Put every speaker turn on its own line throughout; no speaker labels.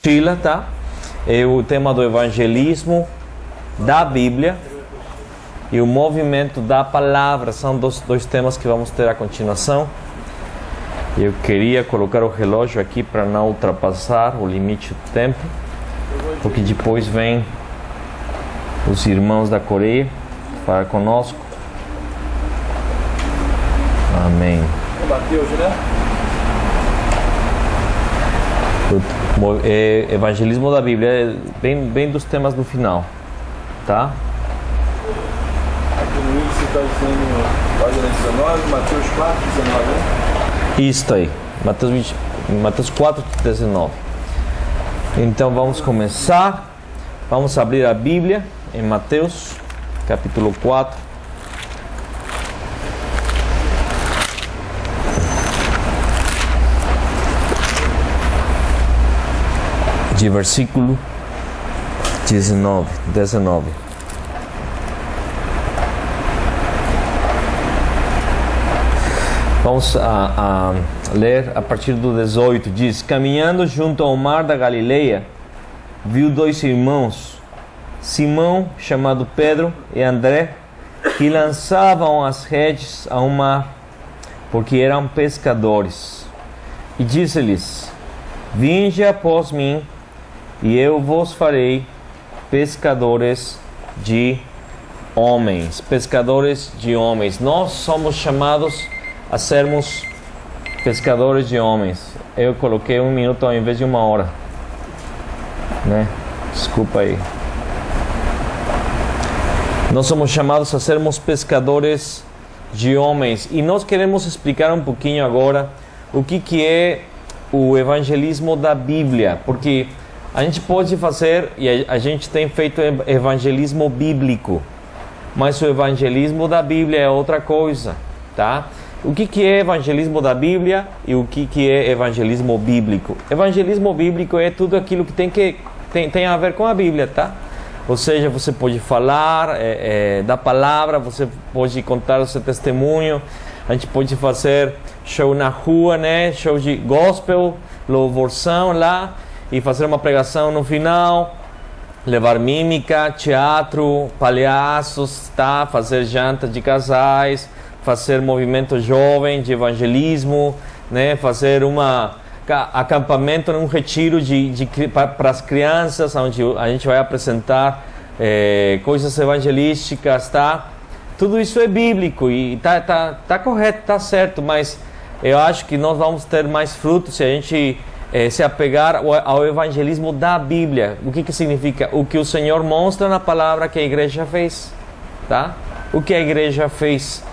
Sheila, tá? É o tema do evangelismo da Bíblia e o movimento da palavra. São dois temas que vamos ter a continuação. Eu queria colocar o relógio aqui para não ultrapassar o limite do tempo, porque depois vem os irmãos da Coreia falar conosco. Amém.
Mateus, né?
Evangelismo da Bíblia, bem dos temas do final, tá?
Aqui no índice está dizendo página 19, Mateus 4, 19, né?
Isso aí, Mateus 4, 19. Então vamos começar. Vamos abrir a Bíblia em Mateus, capítulo 4. De versículo 19. Vamos a ler a partir do 18. Diz: caminhando junto ao mar da Galileia, viu dois irmãos, Simão, chamado Pedro, e André, que lançavam as redes ao mar, porque eram pescadores. E disse-lhes: vinde após mim, e eu vos farei pescadores de homens. Pescadores de homens. Nós somos chamados a sermos pescadores de homens. Eu coloquei 1 minuto ao invés de 1 hora, né? Desculpa aí. Nós somos chamados a sermos pescadores de homens. E nós queremos explicar um pouquinho agora o que é o evangelismo da Bíblia. Porque a gente pode fazer, e a gente tem feito evangelismo bíblico, mas o evangelismo da Bíblia é outra coisa, tá? O que é evangelismo da Bíblia e o que é evangelismo bíblico? Evangelismo bíblico é tudo aquilo que tem a ver com a Bíblia, tá? Ou seja, você pode falar da palavra, você pode contar o seu testemunho, a gente pode fazer show na rua, né? Show de gospel, louvorção lá, e fazer uma pregação no final, levar mímica, teatro, palhaços, tá? Fazer janta de casais, fazer movimento jovem de evangelismo, né? Fazer acampamento num retiro para as crianças, onde a gente vai apresentar coisas evangelísticas, tá? Tudo isso é bíblico e tá correto, tá certo, mas eu acho que nós vamos ter mais frutos se a gente se apegar ao evangelismo da Bíblia. O que significa? O que o Senhor mostra na palavra que a igreja fez, tá? O que a igreja fez.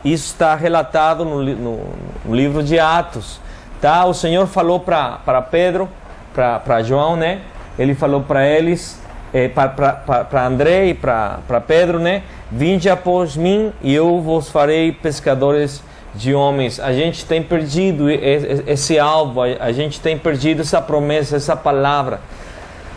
Isso está relatado no livro de Atos, tá? O Senhor falou para Pedro, para João, né? Ele falou para eles, para André e para Pedro, né? Vinde após mim e eu vos farei pescadores de homens. A gente tem perdido esse alvo, a gente tem perdido essa promessa, essa palavra,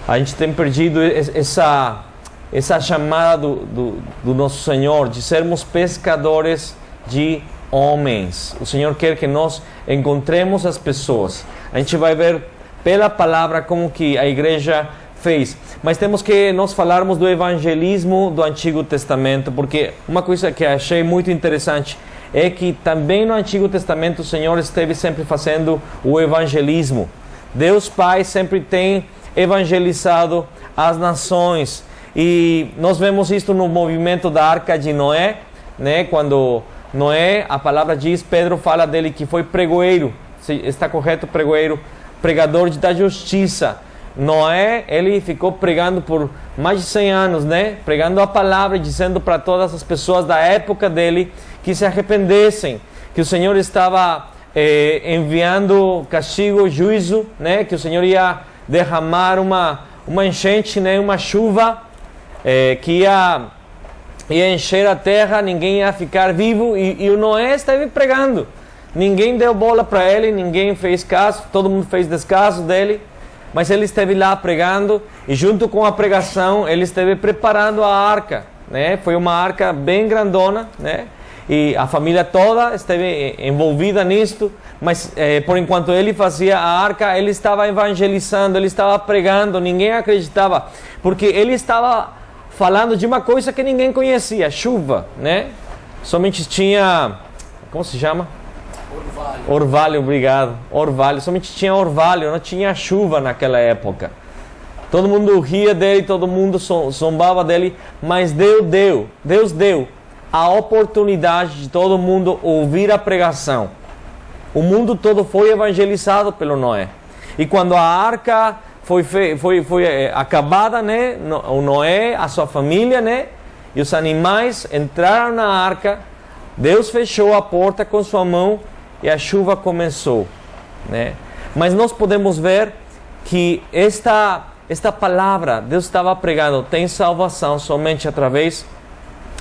a gente tem perdido essa chamada do nosso Senhor de sermos pescadores de homens. O Senhor quer que nós encontremos as pessoas. A gente vai ver pela palavra como que a igreja fez, mas temos que nós falarmos do evangelismo do Antigo Testamento, porque uma coisa que achei muito interessante é que também no Antigo Testamento o Senhor esteve sempre fazendo o evangelismo. Deus Pai sempre tem evangelizado as nações. E nós vemos isso no movimento da Arca de Noé, né? Quando Noé, a palavra diz, Pedro fala dele que foi pregoeiro. Está correto, pregoeiro? Pregador da justiça. Noé, ele ficou pregando por mais de 100 anos, né? Pregando a palavra e dizendo para todas as pessoas da época dele que se arrependessem, que o Senhor estava enviando castigo, juízo, né? Que o Senhor ia derramar uma enchente, né? Uma chuva que ia encher a terra, ninguém ia ficar vivo, e o Noé esteve pregando. Ninguém deu bola para ele, ninguém fez caso, todo mundo fez descaso dele, mas ele esteve lá pregando, e junto com a pregação ele esteve preparando a arca, né? Foi uma arca bem grandona, né? e a família toda esteve envolvida nisto, mas por enquanto ele fazia a arca, ele estava evangelizando, ele estava pregando, ninguém acreditava, porque ele estava falando de uma coisa que ninguém conhecia, chuva, né? Somente tinha, como se chama? Orvalho, obrigado. Orvalho, somente tinha orvalho, não tinha chuva naquela época. Todo mundo ria dele, todo mundo zombava dele, mas Deus deu a oportunidade de todo mundo ouvir a pregação. O mundo todo foi evangelizado pelo Noé. E quando a arca foi acabada, né? O Noé, a sua família, né? E os animais entraram na arca, Deus fechou a porta com sua mão e a chuva começou, né? Mas nós podemos ver que esta palavra, Deus estava pregando, tem salvação somente através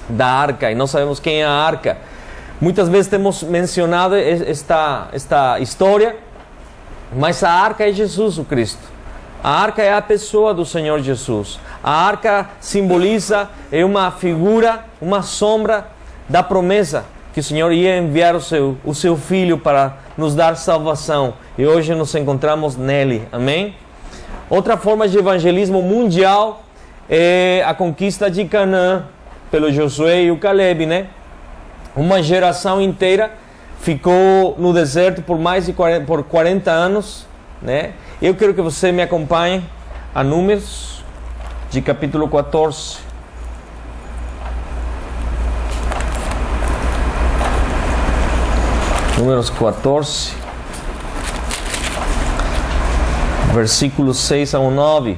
da arca, e nós sabemos quem é a arca. Muitas vezes temos mencionado esta história, mas a arca é Jesus o Cristo. A arca é a pessoa do Senhor Jesus. A arca simboliza, é uma figura, uma sombra da promessa que o Senhor ia enviar o seu Filho para nos dar salvação. E hoje nos encontramos nele. Amém? Outra forma de evangelismo mundial é a conquista de Canaã pelo Josué e o Caleb, né? Uma geração inteira ficou no deserto por mais de 40 anos, né? Eu quero que você me acompanhe a Números, de capítulo 14. Números 14, versículos 6 ao 9.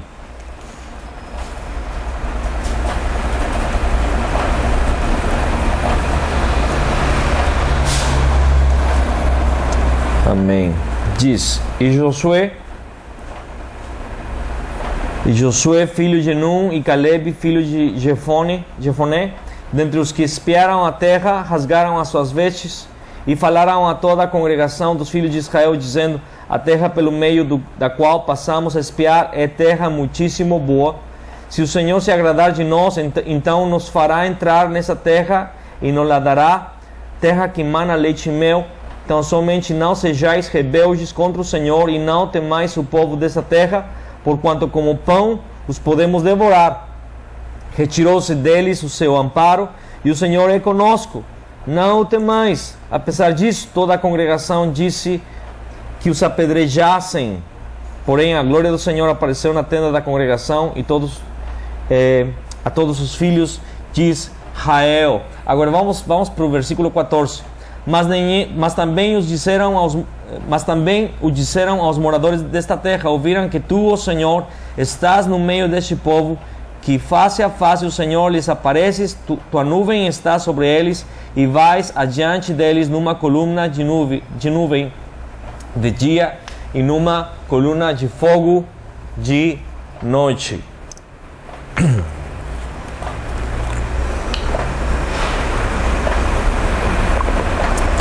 Amém. Diz: E Josué, filho de Nun, e Caleb, filho de Jefoné, dentre os que espiaram a terra, rasgaram as suas vestes e falaram a toda a congregação dos filhos de Israel, dizendo: a terra pelo meio da qual passamos a espiar é terra muitíssimo boa. Se o Senhor se agradar de nós, então nos fará entrar nessa terra e nos la dará, terra que mana leite e mel. Então somente não sejais rebeldes contra o Senhor e não temais o povo dessa terra, porquanto como pão os podemos devorar. Retirou-se deles o seu amparo, e o Senhor é conosco. Não o temais. Apesar disso, toda a congregação disse que os apedrejassem. Porém, a glória do Senhor apareceu na tenda da congregação e a todos os filhos de Israel. Agora vamos para o versículo 14. Mas também o disseram aos moradores desta terra: ouviram que tu, ó Senhor, estás no meio deste povo, que face a face o Senhor lhes apareces, tua nuvem está sobre eles, e vais adiante deles numa coluna de nuvem de dia e numa coluna de fogo de noite.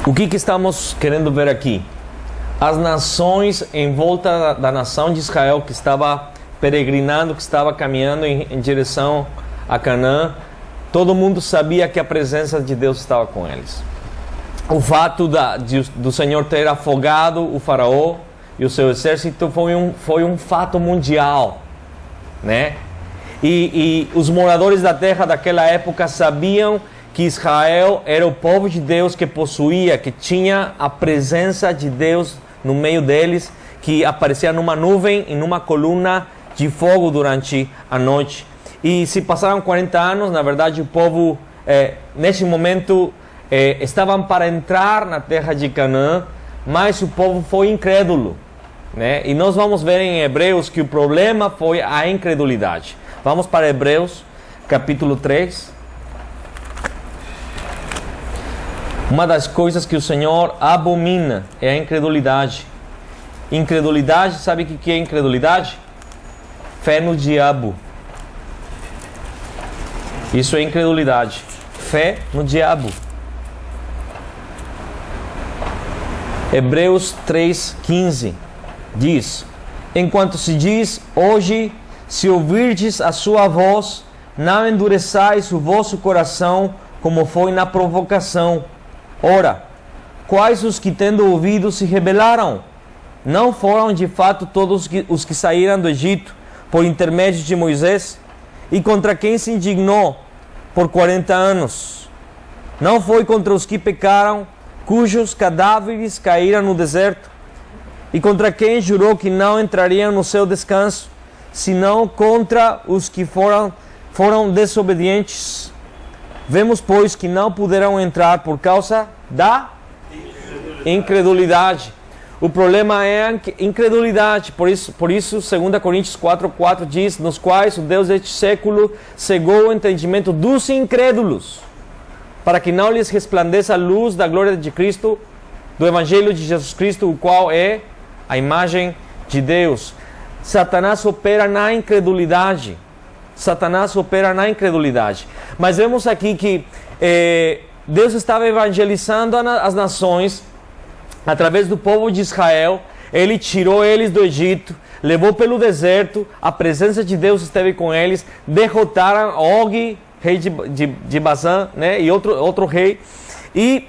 O que estamos querendo ver aqui? As nações em volta da nação de Israel, que estava peregrinando, que estava caminhando em direção a Canaã, todo mundo sabia que a presença de Deus estava com eles. O fato do Senhor ter afogado o faraó e o seu exército foi um fato mundial, né? E os moradores da terra daquela época sabiam que Israel era o povo de Deus que possuía, que tinha a presença de Deus no meio deles, que aparecia numa nuvem e numa coluna de fogo durante a noite. E se passaram 40 anos, na verdade o povo, nesse momento, estavam para entrar na terra de Canaã, mas o povo foi incrédulo, né? E nós vamos ver em Hebreus que o problema foi a incredulidade. Vamos para Hebreus, capítulo 3. Uma das coisas que o Senhor abomina é a incredulidade. Incredulidade, sabe o que é incredulidade? Fé no diabo. Isso é incredulidade. Fé no diabo. Hebreus 3,15 diz: enquanto se diz hoje, se ouvirdes a sua voz, não endureçais o vosso coração, como foi na provocação, Ora, quais os que tendo ouvido se rebelaram? Não foram de fato todos os que saíram do Egito por intermédio de Moisés? E contra quem se indignou por 40 anos? Não foi contra os que pecaram, cujos cadáveres caíram no deserto? E contra quem jurou que não entrariam no seu descanso, senão contra os que foram desobedientes? Vemos, pois, que não puderam entrar por causa da incredulidade. O problema é a incredulidade. Por isso 2 Coríntios 4:4 diz: nos quais o Deus deste século cegou o entendimento dos incrédulos, para que não lhes resplandeça a luz da glória de Cristo, do Evangelho de Jesus Cristo, o qual é a imagem de Deus. Satanás opera na incredulidade. Mas vemos aqui que Deus estava evangelizando as nações através do povo de Israel. Ele tirou eles do Egito, levou pelo deserto, a presença de Deus esteve com eles, derrotaram Og, rei de Bazã, né, e outro rei. E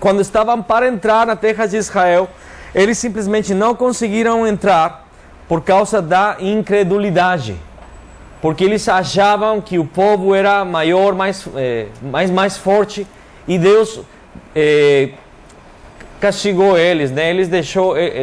quando estavam para entrar na terra de Israel, eles simplesmente não conseguiram entrar por causa da incredulidade. Porque eles achavam que o povo era maior, mais forte, e Deus castigou eles, né?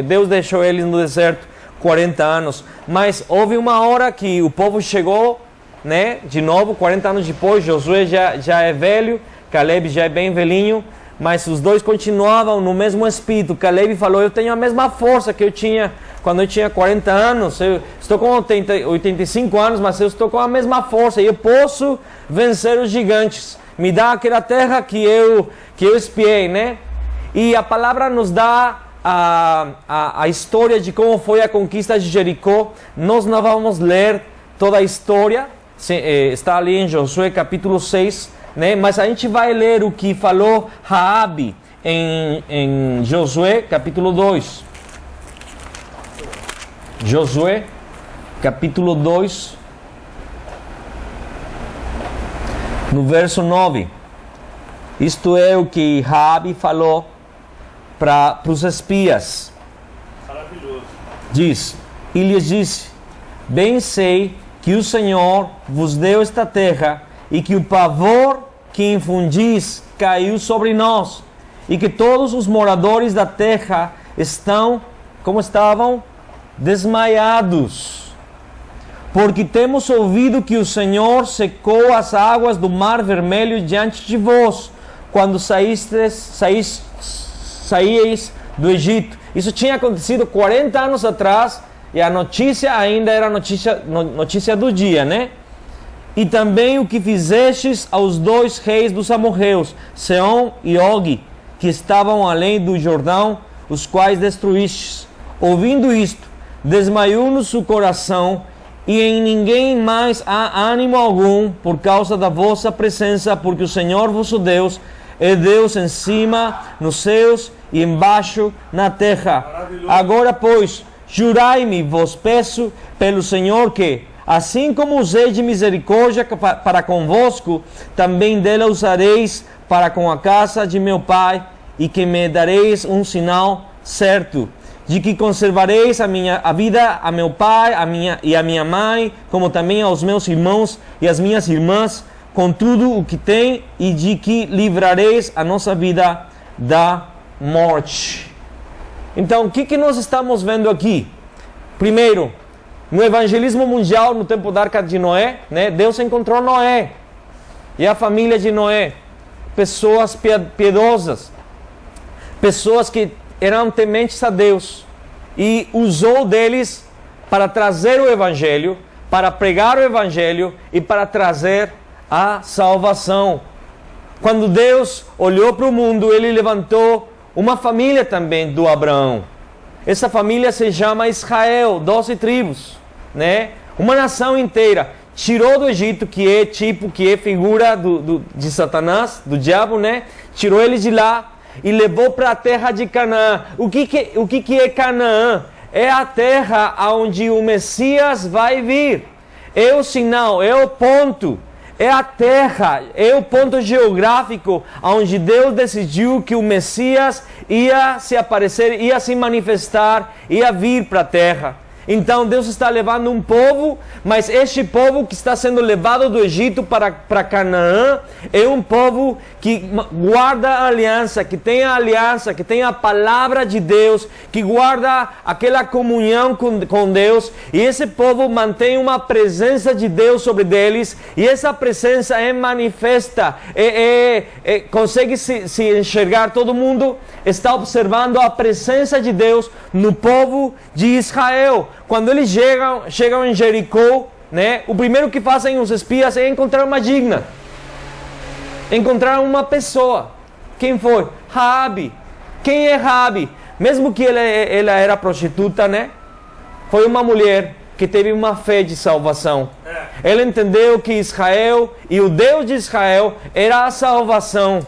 Deus deixou eles no deserto 40 anos. Mas houve uma hora que o povo chegou, né? De novo, 40 anos depois. Josué já é velho, Caleb já é bem velhinho, mas os dois continuavam no mesmo espírito. Caleb falou: eu tenho a mesma força que eu tinha quando eu tinha 40 anos, eu estou com 85 anos, mas eu estou com a mesma força e eu posso vencer os gigantes. Me dá aquela terra que eu espiei, né? E a palavra nos dá a história de como foi a conquista de Jericó. Nós não vamos ler toda a história, está ali em Josué capítulo 6, né? Mas a gente vai ler o que falou Raabe em Josué capítulo 2. Josué, capítulo 2, no verso 9. Isto é o que Raabe falou para os espias.
Maravilhoso.
Diz, e lhes disse: bem sei que o Senhor vos deu esta terra, e que o pavor que infundis caiu sobre nós, e que todos os moradores da terra estão, como estavam? Desmaiados, porque temos ouvido que o Senhor secou as águas do Mar Vermelho diante de vós, quando saíeis do Egito. Isso tinha acontecido 40 anos atrás, e a notícia ainda era notícia do dia, né? E também o que fizestes aos dois reis dos amorreus, Seom e Og, que estavam além do Jordão, os quais destruístes. Ouvindo isto, desmaiou-nos o coração, e em ninguém mais há ânimo algum por causa da vossa presença, porque o Senhor vosso Deus é Deus em cima nos céus e embaixo na terra. Agora, pois, jurai-me, vos peço, pelo Senhor, que, assim como usei de misericórdia para convosco, também dela usareis para com a casa de meu pai, e que me dareis um sinal certo, de que conservareis a vida a meu pai e a minha mãe, como também aos meus irmãos e às minhas irmãs, com tudo o que tem, e de que livrareis a nossa vida da morte. Então, o que nós estamos vendo aqui? Primeiro, no evangelismo mundial, no tempo da Arca de Noé, né, Deus encontrou Noé e a família de Noé, pessoas piedosas, pessoas que eram tementes a Deus, e usou deles para trazer o Evangelho, para pregar o Evangelho e para trazer a salvação. Quando Deus olhou para o mundo, Ele levantou uma família também do Abraão. Essa família se chama Israel, 12 tribos, né? Uma nação inteira. Tirou do Egito, que é figura de Satanás, do diabo, né? Tirou eles de lá e levou para a terra de Canaã. O que é Canaã? É a terra onde o Messias vai vir. É o sinal, é o ponto, é a terra, é o ponto geográfico onde Deus decidiu que o Messias ia se aparecer, ia se manifestar, ia vir para a terra. Então Deus está levando um povo, mas este povo que está sendo levado do Egito para Canaã é um povo que guarda a aliança, que tem a palavra de Deus, que guarda aquela comunhão com Deus, e esse povo mantém uma presença de Deus sobre eles, e essa presença é manifesta, consegue se enxergar, todo mundo está observando a presença de Deus no povo de Israel. Quando eles chegam em Jericó, né, o primeiro que fazem os espias é encontrar uma digna. Encontraram uma pessoa. Quem foi? Raabe. Quem é Raabe? Mesmo que ela era prostituta, né? Foi uma mulher que teve uma fé de salvação. Ela entendeu que Israel e o Deus de Israel era a salvação.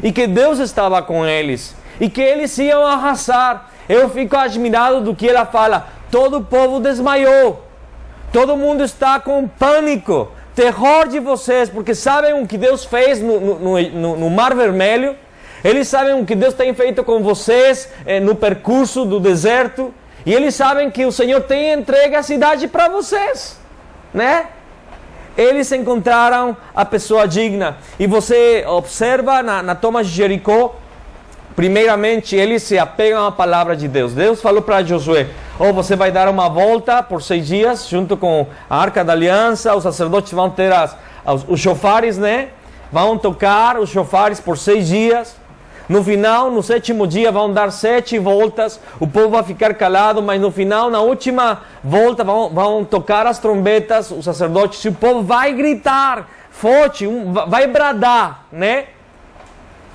E que Deus estava com eles. E que eles iam arrasar. Eu fico admirado do que ela fala. Todo o povo desmaiou. Todo mundo está com pânico, terror de vocês, porque sabem o que Deus fez no Mar Vermelho. Eles sabem o que Deus tem feito com vocês no percurso do deserto. E eles sabem que o Senhor tem entregue a cidade para vocês, né? Eles encontraram a pessoa digna. E você observa na toma de Jericó, primeiramente eles se apegam à palavra de Deus. Deus falou para Josué: você vai dar uma volta por 6 dias, junto com a Arca da Aliança, os sacerdotes vão ter os chofares, né? Vão tocar os chofares por 6 dias. No final, no 7º dia, vão dar 7 voltas. O povo vai ficar calado, mas no final, na última volta, vão tocar as trombetas, os sacerdotes, e o povo vai gritar forte, vai bradar, né?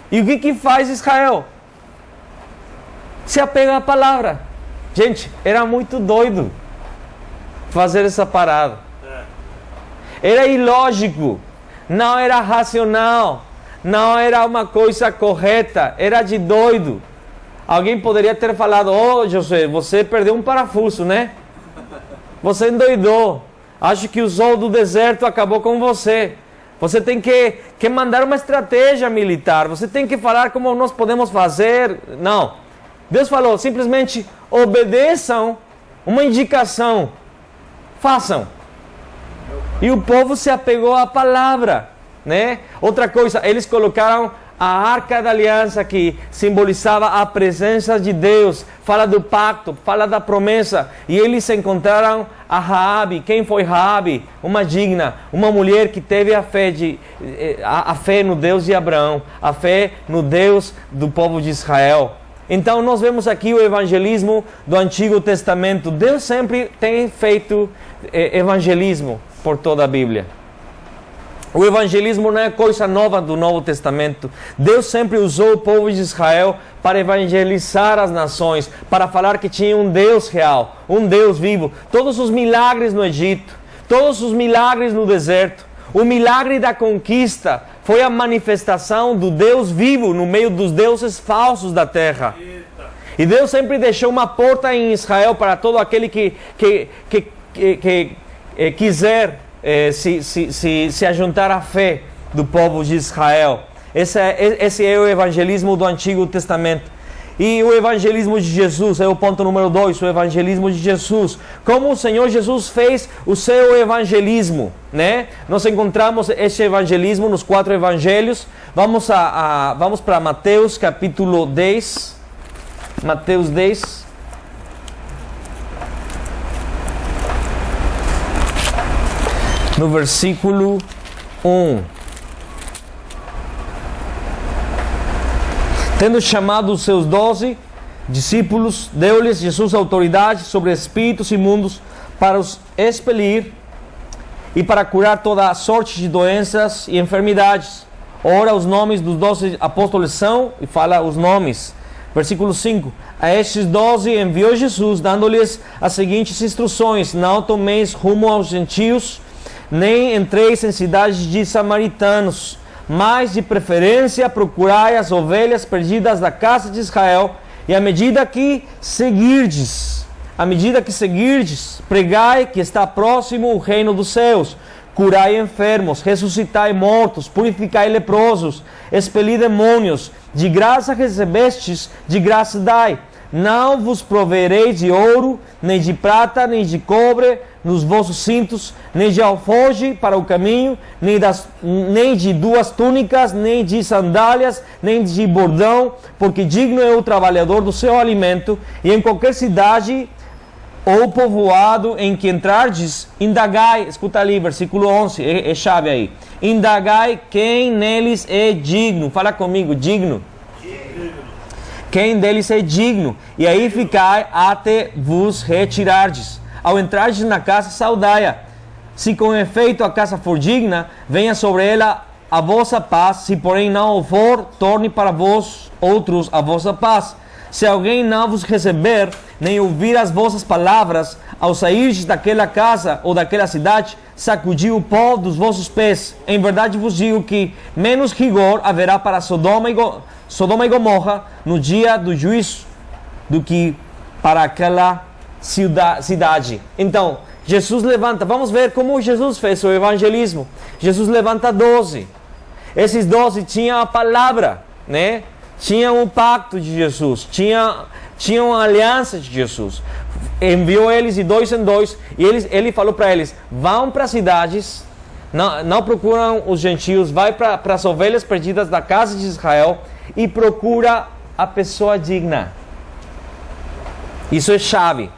E o que faz Israel? Se apega à palavra. Gente, era muito doido fazer essa parada. Era ilógico, não era racional, não era uma coisa correta, era de doido. Alguém poderia ter falado: José, você perdeu um parafuso, né? Você endoidou. Acho que o sol do deserto acabou com você. Você tem que mandar uma estratégia militar. Você tem que falar como nós podemos fazer. Não. Deus falou, simplesmente obedeçam uma indicação. Façam. E o povo se apegou à palavra, né? Outra coisa, eles colocaram a Arca da Aliança, que simbolizava a presença de Deus, fala do pacto, fala da promessa, e eles encontraram a Raabe. Quem foi Raabe? Uma digna, uma mulher que teve a fé no Deus de Abraão, a fé no Deus do povo de Israel. Então nós vemos aqui o evangelismo do Antigo Testamento. Deus sempre tem feito evangelismo por toda a Bíblia. O evangelismo não é coisa nova do Novo Testamento. Deus sempre usou o povo de Israel para evangelizar as nações, para falar que tinha um Deus real, um Deus vivo. Todos os milagres no Egito, todos os milagres no deserto, o milagre da conquista foi a manifestação do Deus vivo no meio dos deuses falsos da terra. E Deus sempre deixou uma porta em Israel para todo aquele que quiser se ajuntar à fé do povo de Israel. Esse é o evangelismo do Antigo Testamento. E o evangelismo de Jesus é o ponto número 2, o evangelismo de Jesus. Como o Senhor Jesus fez o seu evangelismo, né? Nós encontramos esse evangelismo nos 4 evangelhos. Vamos para Mateus capítulo 10. Mateus 10. No versículo 1. Tendo chamado os seus 12 discípulos, deu-lhes Jesus autoridade sobre espíritos imundos para os expelir e para curar toda a sorte de doenças e enfermidades. Ora, os nomes dos 12 apóstolos são, e fala os nomes. Versículo 5. A estes 12 enviou Jesus, dando-lhes as seguintes instruções: não tomeis rumo aos gentios, nem entreis em cidades de samaritanos, mas de preferência procurai as ovelhas perdidas da casa de Israel, e à medida que seguirdes, pregai que está próximo o reino dos céus. curai enfermos, ressuscitai mortos, purificai leprosos, expeli demônios, de graça recebestes, de graça dai. Não vos provereis de ouro, nem de prata, nem de cobre nos vossos cintos, nem de alforje para o caminho, nem de duas túnicas, nem de sandálias, nem de bordão, porque digno é o trabalhador do seu alimento. E em qualquer cidade ou povoado em que entrardes, indagai, escuta ali, versículo 11, é chave aí. Indagai quem neles é digno. Fala comigo, digno. Quem deles é digno, e aí ficai até vos retirardes. Ao entrardes na casa, saudai-a. Se com efeito a casa for digna, venha sobre ela a vossa paz. Se porém não o for, torne para vós outros a vossa paz. Se alguém não vos receber, nem ouvir as vossas palavras, ao sairdes daquela casa ou daquela cidade, sacudi o pó dos vossos pés. Em verdade vos digo que menos rigor haverá para Sodoma e Gomorra no dia do juízo do que para aquela cidade. Então, Jesus levanta, vamos ver como Jesus fez o evangelismo. Jesus levanta 12. Esses 12 tinham a palavra, né? Tinham um pacto de Jesus, tinham a aliança de Jesus. Enviou eles de 2 em 2 e ele falou para eles: vão para as cidades, não procuram os gentios, vai para as ovelhas perdidas da casa de Israel e procura a pessoa digna. Isso é chave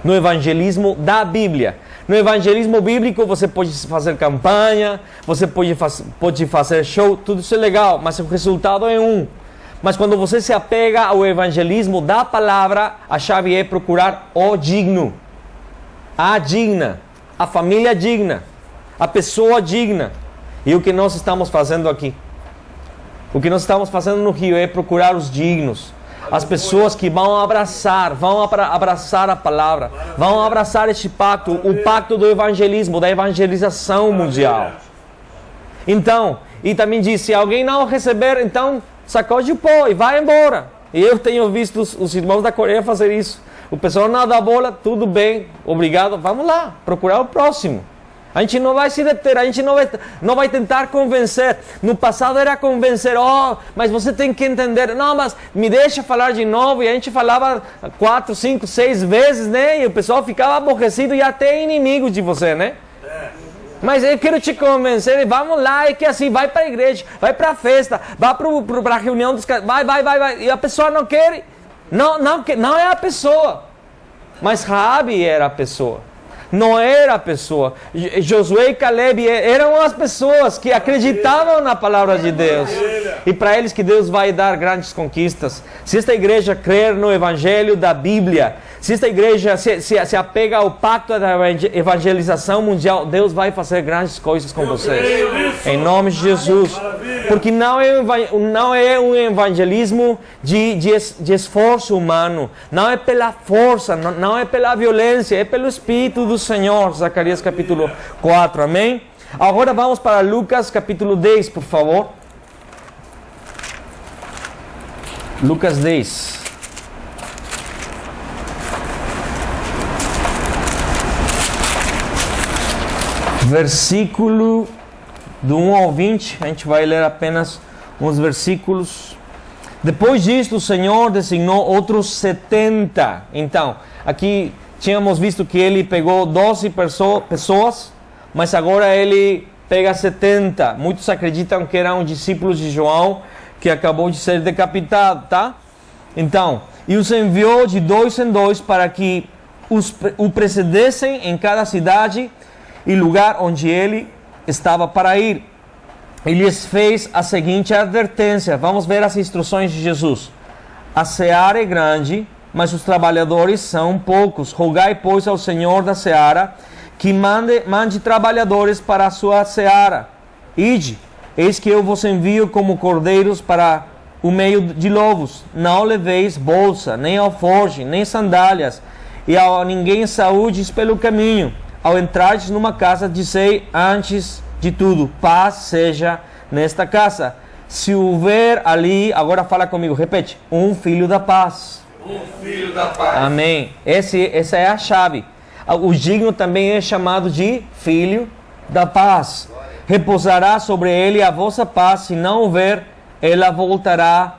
no evangelismo da Bíblia. No evangelismo bíblico você pode fazer campanha, você pode fazer show, tudo isso é legal, mas o resultado é um. Mas quando você se apega ao evangelismo da palavra, a chave é procurar o digno, a digna, a família digna, a pessoa digna. E o que nós estamos fazendo aqui? O que nós estamos fazendo no Rio é procurar os dignos, as pessoas que vão abraçar a palavra, vão abraçar este pacto, o pacto do evangelismo, da evangelização mundial. Então, e também diz, se alguém não receber, então sacode o pó e vai embora. E eu tenho visto os irmãos da Coreia fazer isso. O pessoal não dá bola, tudo bem, obrigado, vamos lá, procurar o próximo. A gente não vai se deter, a gente não vai tentar convencer. No passado era convencer, mas você tem que entender. Não, mas me deixa falar de novo. E a gente falava 4, 5, 6 vezes, né? E o pessoal ficava aborrecido e até inimigo de você, né? Mas eu quero te convencer, vamos lá, é que assim, vai para a igreja, vai para a festa, vai para a reunião dos caras, vai. E a pessoa não quer, não é a pessoa. Mas Raabe era a pessoa. Não era a pessoa. Josué e Caleb eram as pessoas que acreditavam na palavra de Deus. E para eles que Deus vai dar grandes conquistas. Se esta igreja crer no evangelho da Bíblia, se esta igreja se apega ao pacto da evangelização mundial, Deus vai fazer grandes coisas com vocês. Em nome de Jesus. Porque não é um evangelismo de esforço humano. Não é pela força, não é pela violência, é pelo Espírito do Senhor. Zacarias capítulo 4, amém? Agora vamos para Lucas capítulo 10, por favor. Lucas 10. Versículo do 1 ao 20, a gente vai ler apenas uns versículos. Depois disto, o Senhor designou outros 70. Então, aqui tínhamos visto que ele pegou 12 pessoas, mas agora ele pega 70. Muitos acreditam que eram discípulos de João, que acabou de ser decapitado, tá? Então, e os enviou de 2 em 2 para que o precedessem em cada cidade e lugar onde ele estava para ir. Ele lhes fez a seguinte advertência. Vamos ver as instruções de Jesus. A seara é grande, mas os trabalhadores são poucos. Rogai, pois, ao Senhor da seara que mande trabalhadores para a sua seara. Ide, eis que eu vos envio como cordeiros para o meio de lobos. Não leveis bolsa, nem alforje, nem sandálias, e a ninguém saúdes pelo caminho. Ao entrardes numa casa, dizei antes de tudo, paz seja nesta casa. Se houver ali, agora fala comigo, repete, um filho da paz.
Um filho da paz.
Amém. Essa é a chave. O digno também é chamado de filho da paz. Repousará sobre ele a vossa paz, se não houver, ela voltará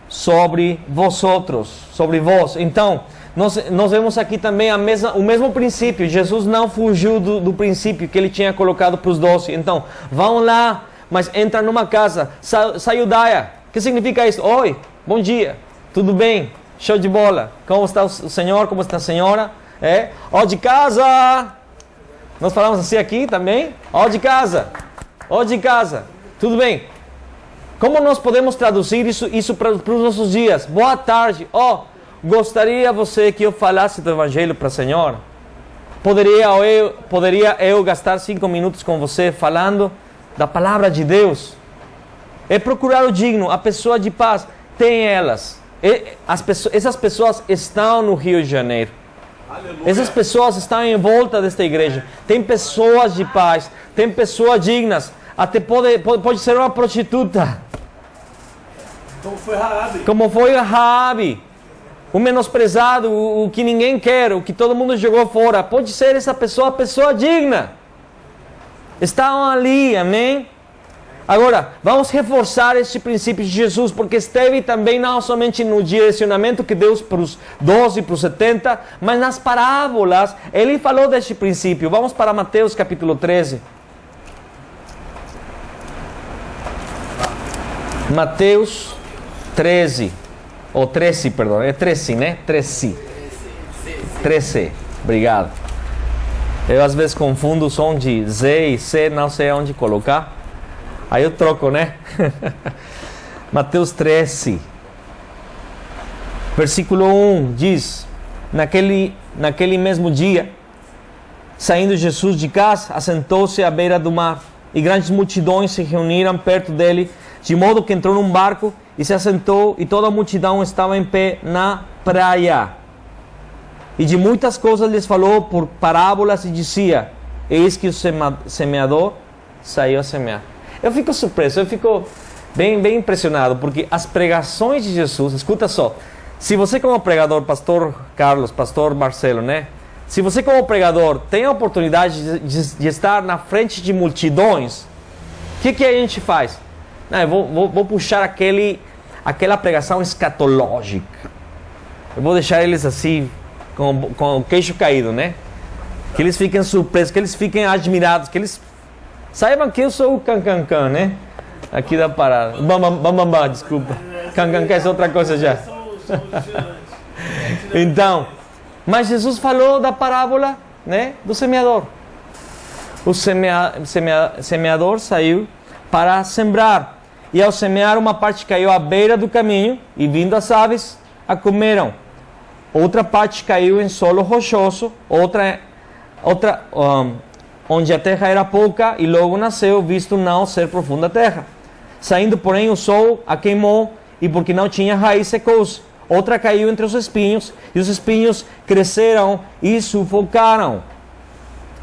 sobre vosotros, sobre vós. Então, nós vemos aqui também o mesmo princípio. Jesus não fugiu do princípio que ele tinha colocado para os 12. Então, vão lá, mas entra numa casa, Sayudaia. O que significa isso? Oi, bom dia, tudo bem? Show de bola. Como está o senhor? Como está a senhora? Ó de casa. Nós falamos assim aqui também. Ó de casa. Ó de casa. Tudo bem. Como nós podemos traduzir isso para os nossos dias? Boa tarde. Gostaria você que eu falasse do Evangelho para a senhora? Poderia eu gastar 5 minutos com você falando da palavra de Deus? É procurar o digno, a pessoa de paz. Tem elas. Essas pessoas estão no Rio de Janeiro. Aleluia. Essas pessoas estão em volta desta igreja. Tem pessoas de paz, tem pessoas dignas. Até pode ser uma prostituta. Como foi Raabe. O menosprezado, o que ninguém quer, o que todo mundo jogou fora. Pode ser essa pessoa, a pessoa digna. Estão ali, amém? Agora, vamos reforçar este princípio de Jesus, porque esteve também não somente no direcionamento que deu para os 12, para os 70, mas nas parábolas, ele falou deste princípio. Vamos para Mateus capítulo 13. Mateus 13, ou 13, perdão, é 13, né? 13. Obrigado. Eu às vezes confundo o som de Z e C, não sei onde colocar. Aí eu troco, né? Mateus 13, versículo 1 diz: Naquele mesmo dia, saindo Jesus de casa, assentou-se à beira do mar, e grandes multidões se reuniram perto dele, de modo que entrou num barco e se assentou, e toda a multidão estava em pé na praia. E de muitas coisas lhes falou por parábolas e dizia: Eis que o semeador saiu a semear. Eu fico surpreso, eu fico bem impressionado, porque as pregações de Jesus, escuta só, se você como pregador, pastor Carlos, pastor Marcelo, né? Se você como pregador tem a oportunidade de estar na frente de multidões, o que a gente faz? Eu vou puxar aquela pregação escatológica. Eu vou deixar eles assim, com o queixo caído, né? Que eles fiquem surpresos, que eles fiquem admirados, que eles saibam que eu sou o cancancan, né? Aqui da parada. Bambambam, desculpa. Cancancan é outra coisa já. Então, mas Jesus falou da parábola, né, do semeador. O semeador saiu para sembrar. E ao semear, uma parte caiu à beira do caminho, e vindo as aves, a comeram. Outra parte caiu em solo rochoso, outra onde a terra era pouca, e logo nasceu, visto não ser profunda a terra. Saindo, porém, o sol a queimou, e porque não tinha raiz, secou-se. Outra caiu entre os espinhos, e os espinhos cresceram e sufocaram.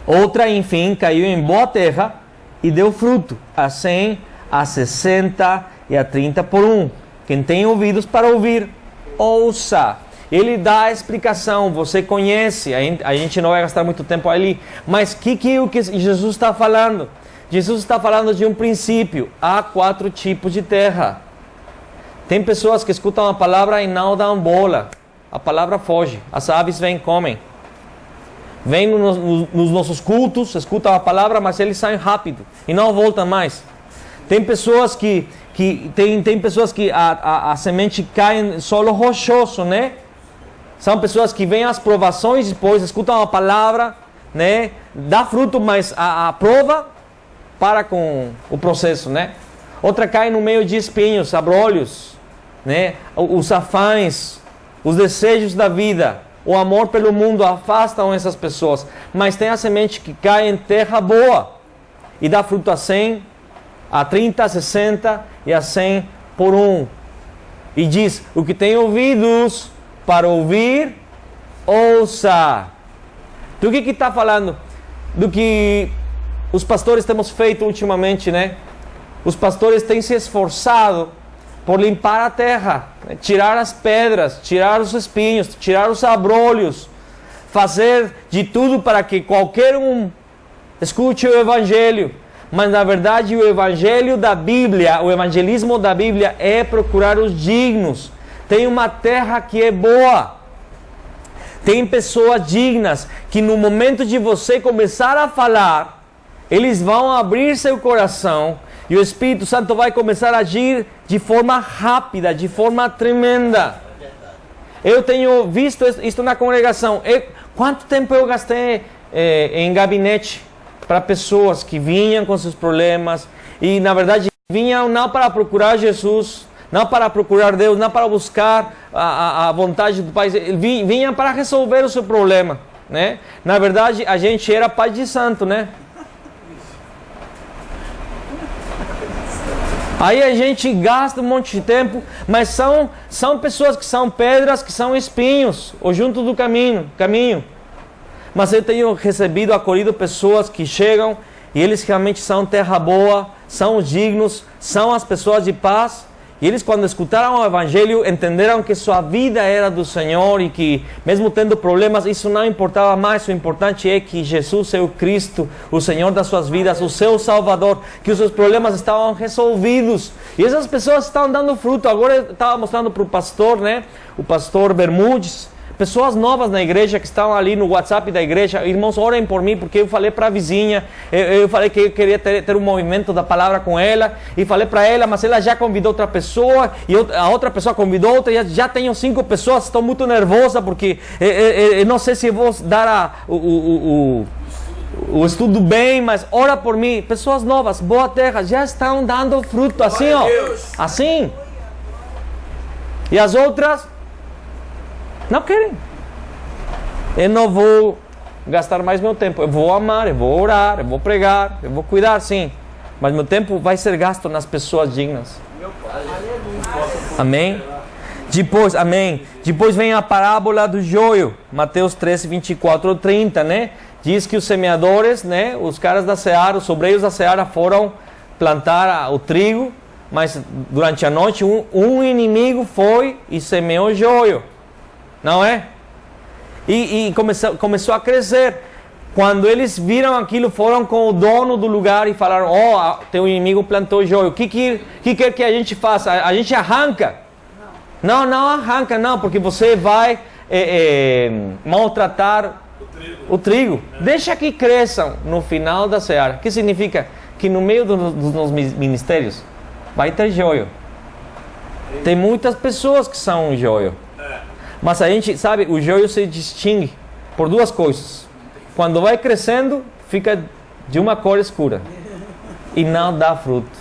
Outra, enfim, caiu em boa terra, e deu fruto, a 100, a 60 e a 30 por 1. Quem tem ouvidos para ouvir, ouça. Ele dá a explicação, você conhece, a gente não vai gastar muito tempo ali, mas o que Jesus está falando? Jesus está falando de um princípio. Há 4 tipos de terra. Tem pessoas que escutam a palavra e não dão bola. A palavra foge, as aves vêm e comem. Vêm nos nossos cultos, escutam a palavra, mas eles saem rápido e não voltam mais. Tem pessoas que a semente cai em solo rochoso, né? São pessoas que vêm às provações, depois escutam a palavra, né? Dá fruto, mas a prova para com o processo, né? Outra cai no meio de espinhos, abrolhos, né? Os afãs, os desejos da vida, o amor pelo mundo afastam essas pessoas. Mas tem a semente que cai em terra boa e dá fruto a 100, a 30, a 60 e a 100 por 1. E diz: o que tem ouvidos para ouvir, ouça. Do que está falando? Do que os pastores temos feito ultimamente, né? Os pastores têm se esforçado por limpar a terra, né? Tirar as pedras, tirar os espinhos, tirar os abrolhos, fazer de tudo para que qualquer um escute o Evangelho. Mas na verdade o Evangelho da Bíblia, o evangelismo da Bíblia é procurar os dignos. Tem uma terra que é boa. Tem pessoas dignas que no momento de você começar a falar, eles vão abrir seu coração e o Espírito Santo vai começar a agir de forma rápida, de forma tremenda. Eu tenho visto isso na congregação. Quanto tempo eu gastei em gabinete para pessoas que vinham com seus problemas e na verdade vinham não para procurar Jesus, não para procurar Deus, não para buscar a vontade do Pai, vinham para resolver o seu problema, né? Na verdade a gente era pai de santo, né? Aí a gente gasta um monte de tempo, mas são pessoas que são pedras, que são espinhos, ou junto do caminho. Mas eu tenho recebido, acolhido pessoas que chegam e eles realmente são terra boa, são dignos, são as pessoas de paz. E eles, quando escutaram o Evangelho, entenderam que sua vida era do Senhor e que, mesmo tendo problemas, isso não importava mais. O importante é que Jesus é o Cristo, o Senhor das suas vidas, o seu Salvador, que os seus problemas estavam resolvidos. E essas pessoas estão dando fruto. Agora eu estava mostrando para o pastor, né? O pastor Bermudes. Pessoas novas na igreja que estão ali no WhatsApp da igreja. Irmãos, orem por mim, porque eu falei para a vizinha, eu falei que eu queria ter um movimento da palavra com ela, e falei para ela, mas ela já convidou outra pessoa, e a outra pessoa convidou outra, e já tenho 5 pessoas, estou muito nervosa, porque eu não sei se vou dar o estudo bem, mas ora por mim. Pessoas novas, boa terra, já estão dando fruto, assim, ó, assim. E as outras não querem. Eu não vou gastar mais meu tempo. Eu vou amar, eu vou orar, eu vou pregar, eu vou cuidar, sim. Mas meu tempo vai ser gasto nas pessoas dignas. Amém? Depois vem a parábola do joio. Mateus 13, 24 ou 30, né? Diz que os semeadores, né? Os caras da seara, os obreiros da seara foram plantar o trigo. Mas durante a noite um inimigo foi e semeou o joio. Não é? E começou a crescer. Quando eles viram aquilo, foram com o dono do lugar e falaram: teu inimigo plantou joio. O que quer que a gente faça? A gente arranca? Não arranca, não, porque você vai maltratar o trigo. Deixa que cresçam no final da seara. O que significa? Que no meio dos ministérios vai ter joio. Tem muitas pessoas que são joio. Mas a gente sabe, o joio se distingue por 2 coisas. Quando vai crescendo, fica de uma cor escura e não dá fruto.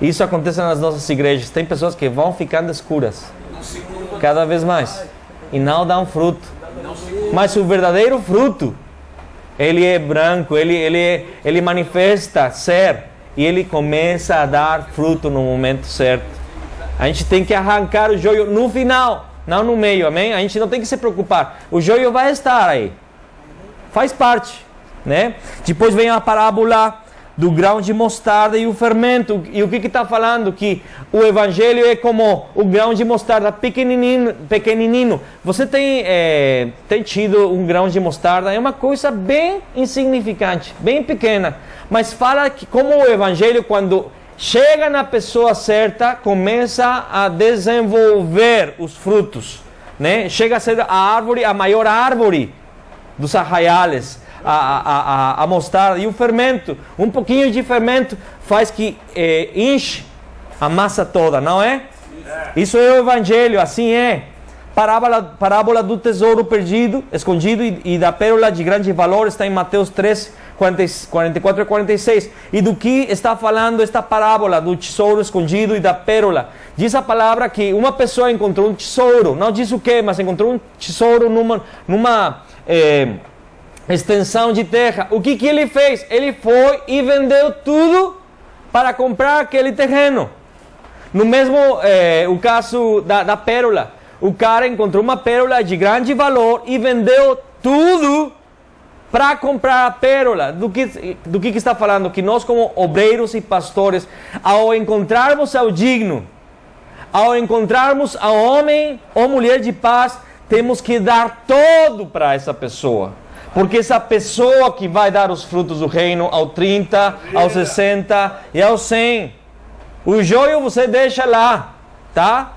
Isso acontece nas nossas igrejas. Tem pessoas que vão ficando escuras cada vez mais e não dão fruto. Mas o verdadeiro fruto, ele é branco, ele manifesta ser e ele começa a dar fruto no momento certo. A gente tem que arrancar o joio no final, não no meio, amém? A gente não tem que se preocupar. O joio vai estar aí. Faz parte, né? Depois vem a parábola do grão de mostarda e o fermento. E o que está falando? Que o evangelho é como o grão de mostarda pequenininho. Você tem tido um grão de mostarda, é uma coisa bem insignificante, bem pequena. Mas fala que como o evangelho, quando chega na pessoa certa, começa a desenvolver os frutos, né? Chega a ser a maior árvore dos arraiais, a mostarda. E o fermento, um pouquinho de fermento faz que enche a massa toda, não é? Isso é o evangelho, assim é. Parábola do tesouro perdido, escondido e da pérola de grande valor está em Mateus 3, 44 e 46. E do que está falando esta parábola do tesouro escondido e da pérola? Diz a palavra que uma pessoa encontrou um tesouro, não diz o que, mas encontrou um tesouro numa extensão de terra. O que ele fez? Ele foi e vendeu tudo para comprar aquele terreno. No mesmo o caso da pérola, o cara encontrou uma pérola de grande valor e vendeu tudo para comprar a pérola. Do que está falando? Que nós, como obreiros e pastores, ao encontrarmos ao digno, ao encontrarmos ao homem ou mulher de paz, temos que dar todo para essa pessoa. Porque essa pessoa que vai dar os frutos do reino ao 30, ao 60 e ao 100. O joio você deixa lá, tá?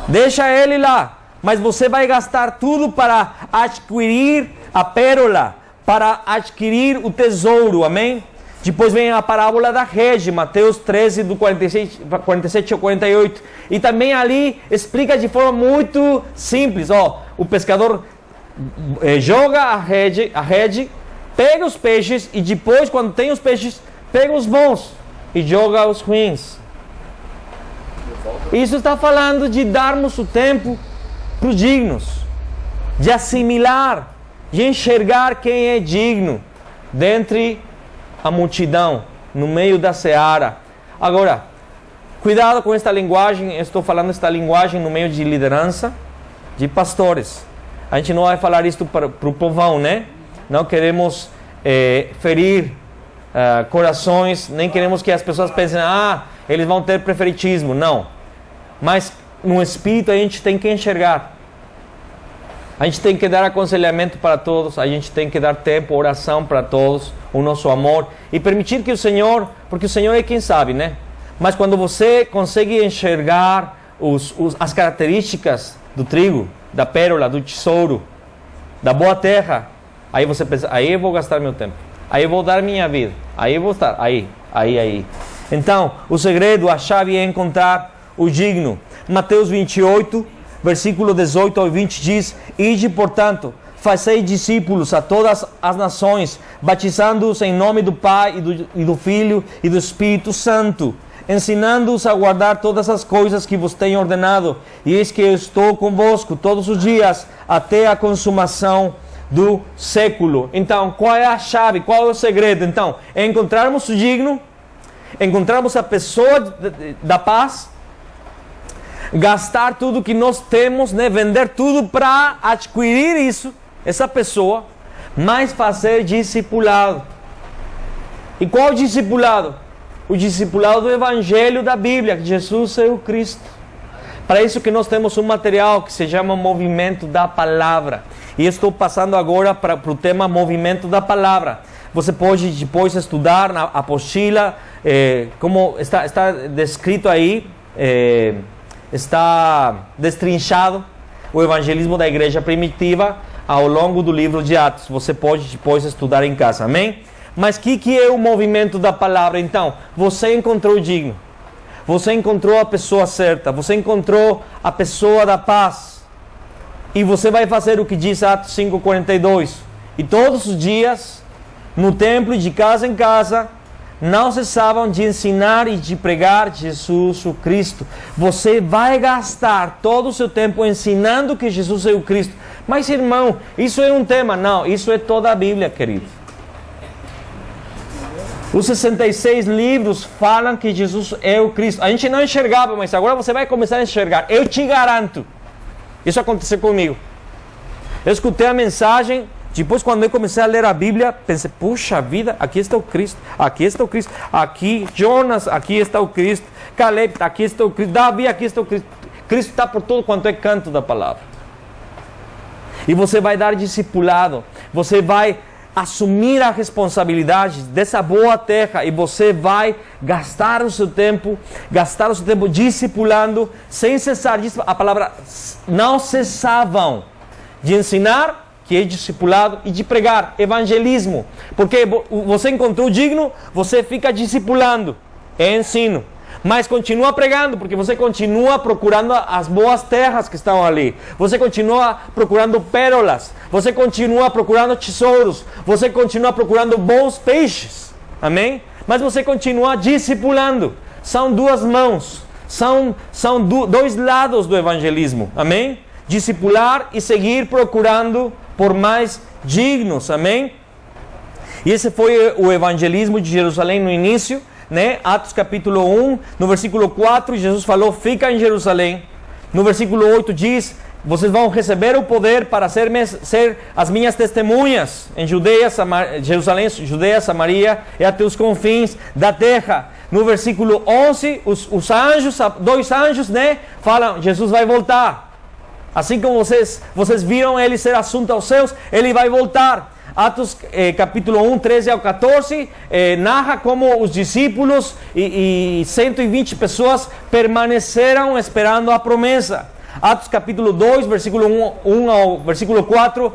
Deixa ele lá. Mas você vai gastar tudo para adquirir a pérola, para adquirir o tesouro, amém? Depois vem a parábola da rede, Mateus 13, do 47 ao 48. E também ali explica de forma muito simples. O pescador joga a rede, pega os peixes e depois, quando tem os peixes, pega os bons e joga os ruins. Isso está falando de darmos o tempo para os dignos, de assimilar, de enxergar quem é digno dentre a multidão, no meio da seara. Agora, cuidado com esta linguagem. Eu estou falando esta linguagem no meio de liderança, de pastores. A gente não vai falar isto para o povão, né? Não queremos ferir corações, nem queremos que as pessoas pensem, eles vão ter preferitismo. Não. Mas no Espírito a gente tem que enxergar. A gente tem que dar aconselhamento para todos, a gente tem que dar tempo, oração para todos, o nosso amor, e permitir que o Senhor, porque o Senhor é quem sabe, né? Mas quando você consegue enxergar as características do trigo, da pérola, do tesouro, da boa terra, aí você pensa, aí eu vou gastar meu tempo, aí eu vou dar minha vida, aí eu vou estar, aí. Então, o segredo, a chave é encontrar o digno. Mateus 28, versículo 18 ao 20 diz: Ide, portanto, fazei discípulos a todas as nações, batizando-os em nome do Pai e do Filho e do Espírito Santo, ensinando-os a guardar todas as coisas que vos tenho ordenado. E eis que eu estou convosco todos os dias, até a consumação do século. Então, qual é a chave? Qual é o segredo? Então, é encontrarmos o digno, encontrarmos a pessoa da paz, gastar tudo que nós temos, né? Vender tudo para adquirir isso, essa pessoa, mas fazer discipulado. E qual o discipulado? O discipulado do Evangelho da Bíblia, que Jesus é o Cristo. Para isso que nós temos um material que se chama Movimento da Palavra. E estou passando agora para o tema Movimento da Palavra. Você pode depois estudar na apostila, como está descrito aí, está destrinchado o evangelismo da igreja primitiva ao longo do livro de Atos. Você pode depois estudar em casa, amém? Mas o que é o movimento da palavra? Então, você encontrou o digno, você encontrou a pessoa certa, você encontrou a pessoa da paz, e você vai fazer o que diz Atos 5:42. E todos os dias, no templo e de casa em casa, não cessavam de ensinar e de pregar Jesus o Cristo. Você vai gastar todo o seu tempo ensinando que Jesus é o Cristo. Mas, irmão, isso é um tema? Não, isso é toda a Bíblia, querido. Os 66 livros falam que Jesus é o Cristo. A gente não enxergava, mas agora você vai começar a enxergar. Eu te garanto. Isso aconteceu comigo. Eu escutei a mensagem. Depois, quando eu comecei a ler a Bíblia, pensei, puxa vida, aqui está o Cristo, aqui está o Cristo, aqui Jonas, aqui está o Cristo, Caleb, aqui está o Cristo, Davi, aqui está o Cristo. Cristo está por todo quanto é canto da palavra. E você vai dar discipulado, você vai assumir a responsabilidade dessa boa terra e você vai gastar o seu tempo discipulando, sem cessar. A palavra não cessavam de ensinar, que é discipulado, e de pregar, evangelismo. Porque você encontrou o digno, você fica discipulando, é ensino. Mas continua pregando, porque você continua procurando as boas terras que estão ali. Você continua procurando pérolas. Você continua procurando tesouros. Você continua procurando bons peixes. Amém? Mas você continua discipulando. São duas mãos. São dois lados do evangelismo. Amém? Discipular e seguir procurando por mais dignos, amém? E esse foi o evangelismo de Jerusalém no início, né? Atos capítulo 1, no versículo 4, Jesus falou, fica em Jerusalém. No versículo 8 diz, vocês vão receber o poder para ser as minhas testemunhas em Jerusalém, Judeia, Samaria e até os confins da terra. No versículo 11, os anjos, dois anjos, né? Falam, Jesus vai voltar. Assim como vocês viram ele ser assunto aos céus, ele vai voltar. Atos capítulo 1, 13 ao 14, narra como os discípulos e 120 pessoas permaneceram esperando a promessa. Atos capítulo 2, versículo 1 ao versículo 4,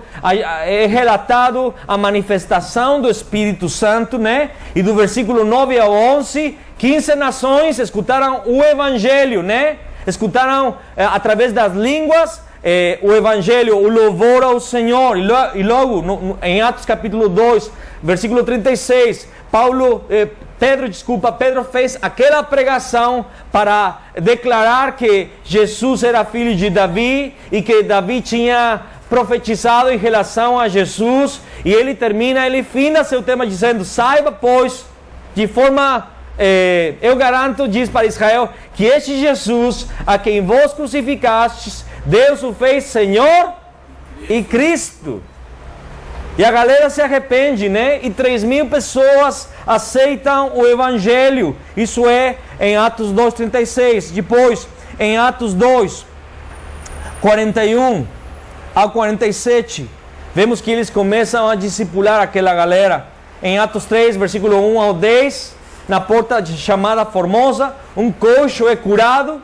é relatado a manifestação do Espírito Santo, né? E do versículo 9 ao 11, 15 nações escutaram o Evangelho, né? Escutaram através das línguas o Evangelho, o louvor ao Senhor. E logo, em Atos capítulo 2, versículo 36, Pedro fez aquela pregação para declarar que Jesus era filho de Davi e que Davi tinha profetizado em relação a Jesus. E ele finda seu tema dizendo: saiba, pois, de forma... eu garanto, diz para Israel, que este Jesus, a quem vós crucificastes, Deus o fez Senhor e Cristo. E a galera se arrepende, né? E 3.000 pessoas aceitam o Evangelho. Isso é em Atos 2:36. Depois, em Atos 2, 41 ao 47, vemos que eles começam a discipular aquela galera. Em Atos 3, versículo 1 ao 10, na porta chamada Formosa, um coxo é curado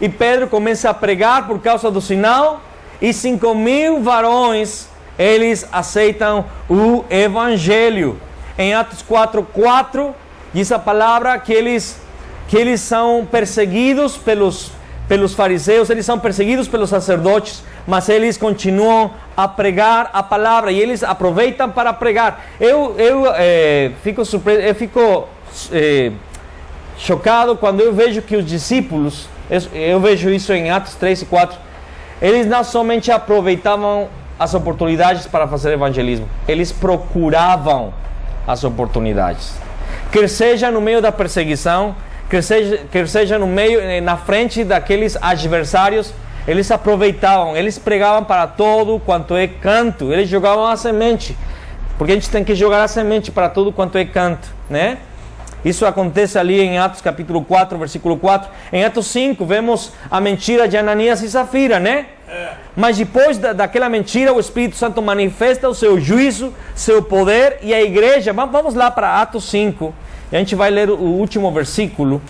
e Pedro começa a pregar por causa do sinal, e 5.000 varões, eles aceitam o Evangelho. Em Atos 4:4 diz a palavra que eles são perseguidos pelos fariseus, eles são perseguidos pelos sacerdotes, mas eles continuam a pregar a palavra e eles aproveitam para pregar. Eu fico surpreso, eu fico chocado quando eu vejo que os discípulos, eu vejo isso em Atos 3 e 4, eles não somente aproveitavam as oportunidades para fazer evangelismo, eles procuravam as oportunidades, quer seja no meio da perseguição, quer seja no meio, na frente daqueles adversários, eles aproveitavam, eles pregavam para todo quanto é canto, eles jogavam a semente, porque a gente tem que jogar a semente para todo quanto é canto, né? Isso acontece ali em Atos capítulo 4, versículo 4. Em Atos 5, vemos a mentira de Ananias e Safira, né? Mas depois daquela mentira, o Espírito Santo manifesta o seu juízo, seu poder, e a igreja... Vamos lá para Atos 5. E a gente vai ler o último versículo.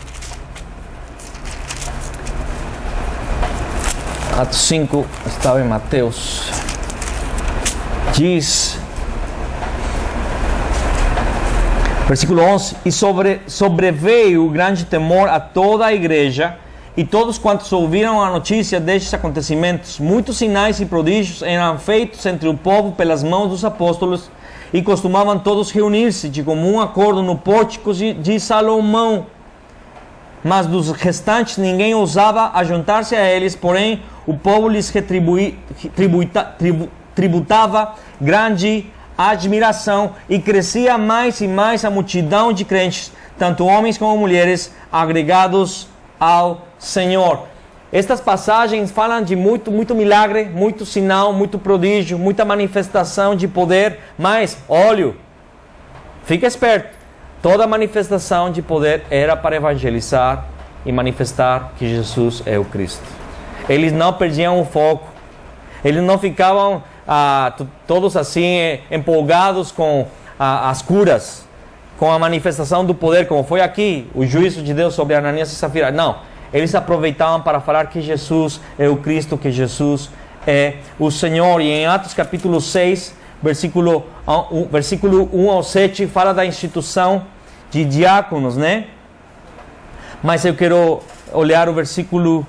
Atos 5, estava em Mateus. Diz... Versículo 11, e sobreveio grande temor a toda a igreja, e todos quantos ouviram a notícia destes acontecimentos, muitos sinais e prodígios eram feitos entre o povo pelas mãos dos apóstolos, e costumavam todos reunir-se de comum acordo no pórtico de Salomão. Mas dos restantes ninguém ousava ajuntar-se a eles, porém o povo lhes tributava grande admiração, e crescia mais e mais a multidão de crentes, tanto homens como mulheres, agregados ao Senhor. Estas passagens falam de muito milagre, muito sinal, muito prodígio, muita manifestação de poder, mas, olha, fica esperto, toda manifestação de poder era para evangelizar e manifestar que Jesus é o Cristo. Eles não perdiam o foco, eles não ficavam todos assim empolgados com as curas, com a manifestação do poder, como foi aqui, o juízo de Deus sobre Ananias e Safira. Não, eles aproveitavam para falar que Jesus é o Cristo, que Jesus é o Senhor. E em Atos capítulo 6, versículo 1 ao 7, fala da instituição de diáconos, né? Mas eu quero olhar o versículo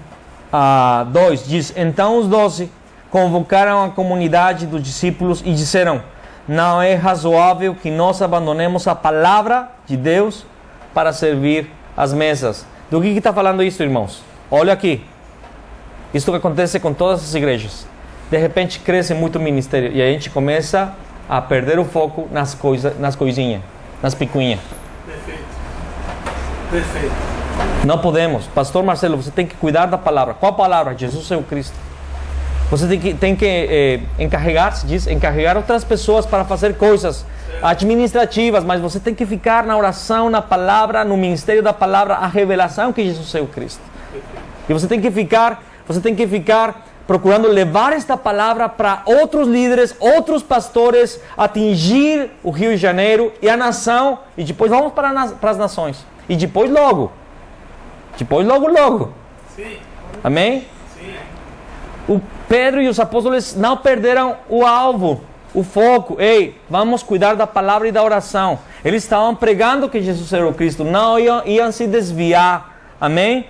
2, diz: então os 12 convocaram a comunidade dos discípulos e disseram: não é razoável que nós abandonemos a palavra de Deus para servir as mesas. Do que está falando isso, irmãos? Olha aqui. Isso que acontece com todas as igrejas. De repente cresce muito o ministério e a gente começa a perder o foco nas coisinhas, nas picuinhas. Perfeito. Não podemos. Pastor Marcelo, você tem que cuidar da palavra. Qual palavra? Jesus é o Cristo. Você tem que encarregar outras pessoas para fazer coisas administrativas, mas você tem que ficar na oração, na palavra, no ministério da palavra, a revelação que Jesus é o Cristo. E você tem que ficar procurando levar esta palavra para outros líderes, outros pastores, atingir o Rio de Janeiro e a nação, e depois vamos para as nações. E depois logo.
Sim.
Amém?
Sim.
O Pedro e os apóstolos não perderam o alvo, o foco. Ei, vamos cuidar da palavra e da oração. Eles estavam pregando que Jesus era o Cristo, não iam se desviar. Amém?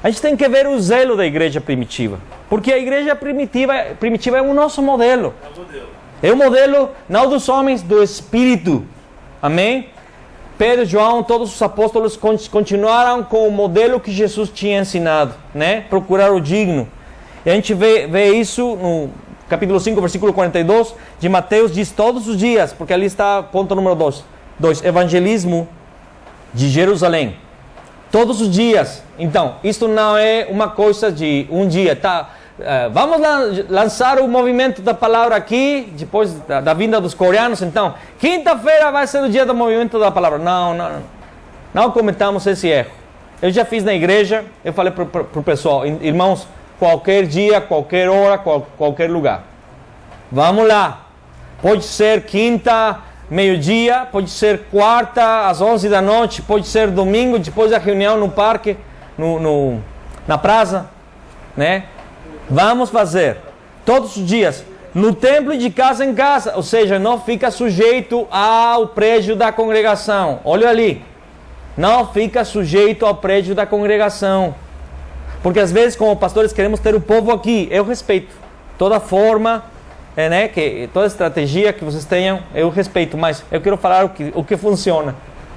A gente tem que ver o zelo da igreja primitiva. Porque a igreja primitiva é o nosso modelo. É o modelo não dos homens, do Espírito. Amém? Pedro, João, todos os apóstolos continuaram com o modelo que Jesus tinha ensinado, né? Procurar o digno. E a gente vê isso no capítulo 5, versículo 42 de Mateus, diz todos os dias, porque ali está ponto número 2, evangelismo de Jerusalém. Todos os dias. Então, isto não é uma coisa de um dia, tá? Vamos lançar o movimento da palavra aqui, depois da vinda dos coreanos. Então, quinta-feira vai ser o dia do movimento da palavra. Não cometamos esse erro. Eu já fiz na igreja, eu falei para o pessoal, irmãos, qualquer dia, qualquer hora, qualquer lugar. Vamos lá. Pode ser quinta, meio-dia, pode ser quarta, às 11 da noite, pode ser domingo, depois da reunião no parque, na praça, né? Vamos fazer todos os dias, no templo e de casa em casa, ou seja, não fica sujeito ao prédio da congregação. Olha ali, não fica sujeito ao prédio da congregação, porque às vezes como pastores queremos ter o povo aqui. Eu respeito toda forma, né, toda estratégia que vocês tenham, eu respeito, mas eu quero falar o que funciona,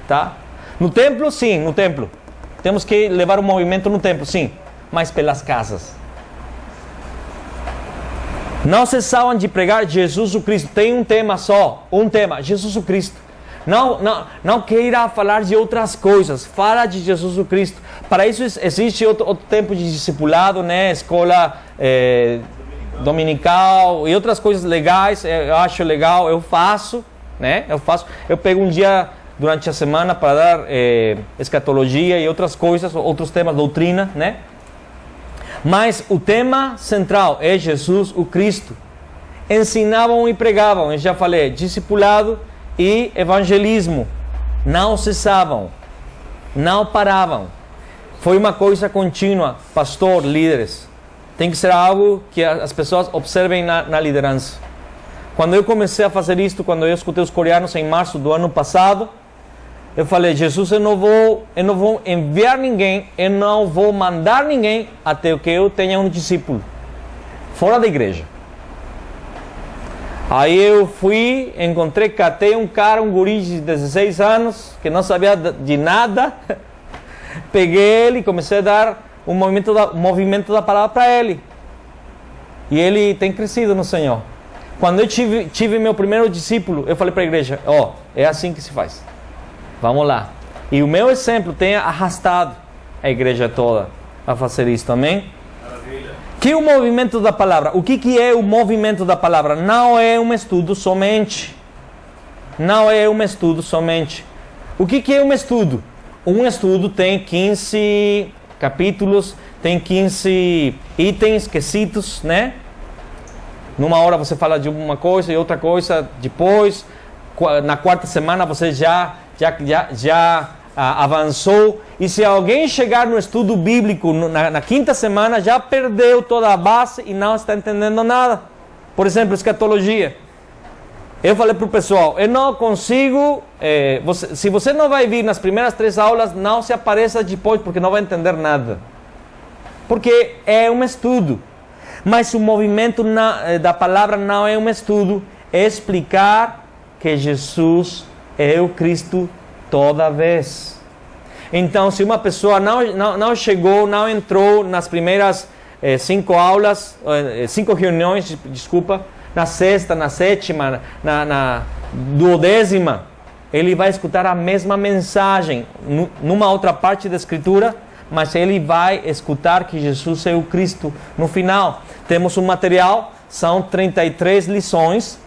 tá? No templo, sim, no templo. Temos que levar o movimento no templo, sim, mas pelas casas. Não cessavam de pregar Jesus o Cristo. Tem um tema só, Jesus o Cristo. Não queira falar de outras coisas, fala de Jesus o Cristo. Para isso existe outro tempo de discipulado, né? Escola dominical e outras coisas legais. Eu acho legal, eu faço, né? Eu pego um dia durante a semana para dar escatologia e outras coisas, outros temas, doutrina, né? Mas o tema central é Jesus o Cristo. Ensinavam e pregavam, eu já falei, discipulado e evangelismo. Não cessavam, não paravam. Foi uma coisa contínua, pastor, líderes. Tem que ser algo que as pessoas observem na liderança. Quando eu comecei a fazer isto, quando eu escutei os coreanos em março do ano passado, eu falei, Jesus, eu não vou enviar ninguém, eu não vou mandar ninguém até que eu tenha um discípulo fora da igreja. Aí eu fui, catei um guri de 16 anos, que não sabia de nada. Peguei ele e comecei a dar um movimento da palavra para ele. E ele tem crescido no Senhor. Quando eu tive meu primeiro discípulo, eu falei para a igreja, é assim que se faz. Vamos lá. E o meu exemplo tem arrastado a igreja toda a fazer isso, amém? Maravilha. Que o movimento da palavra? O que é o movimento da palavra? Não é um estudo somente. Não é um estudo somente. O que é um estudo? Um estudo tem 15 capítulos, tem 15 itens, quesitos, né? Numa hora você fala de uma coisa e outra coisa depois. Na quarta semana você já avançou. E se alguém chegar no estudo bíblico na quinta semana, já perdeu toda a base e não está entendendo nada. Por exemplo, escatologia. Eu falei para o pessoal, eu não consigo, se você não vai vir nas primeiras 3 aulas, não se apareça depois, porque não vai entender nada. Porque é um estudo. Mas o movimento da palavra não é um estudo, é explicar que Jesus é o Cristo toda vez. Então, se uma pessoa não chegou, não entrou nas primeiras 5 aulas, 5 reuniões, desculpa, na sexta, na sétima, na 12ª, ele vai escutar a mesma mensagem numa outra parte da Escritura, mas ele vai escutar que Jesus é o Cristo. No final, temos um material, são 33 lições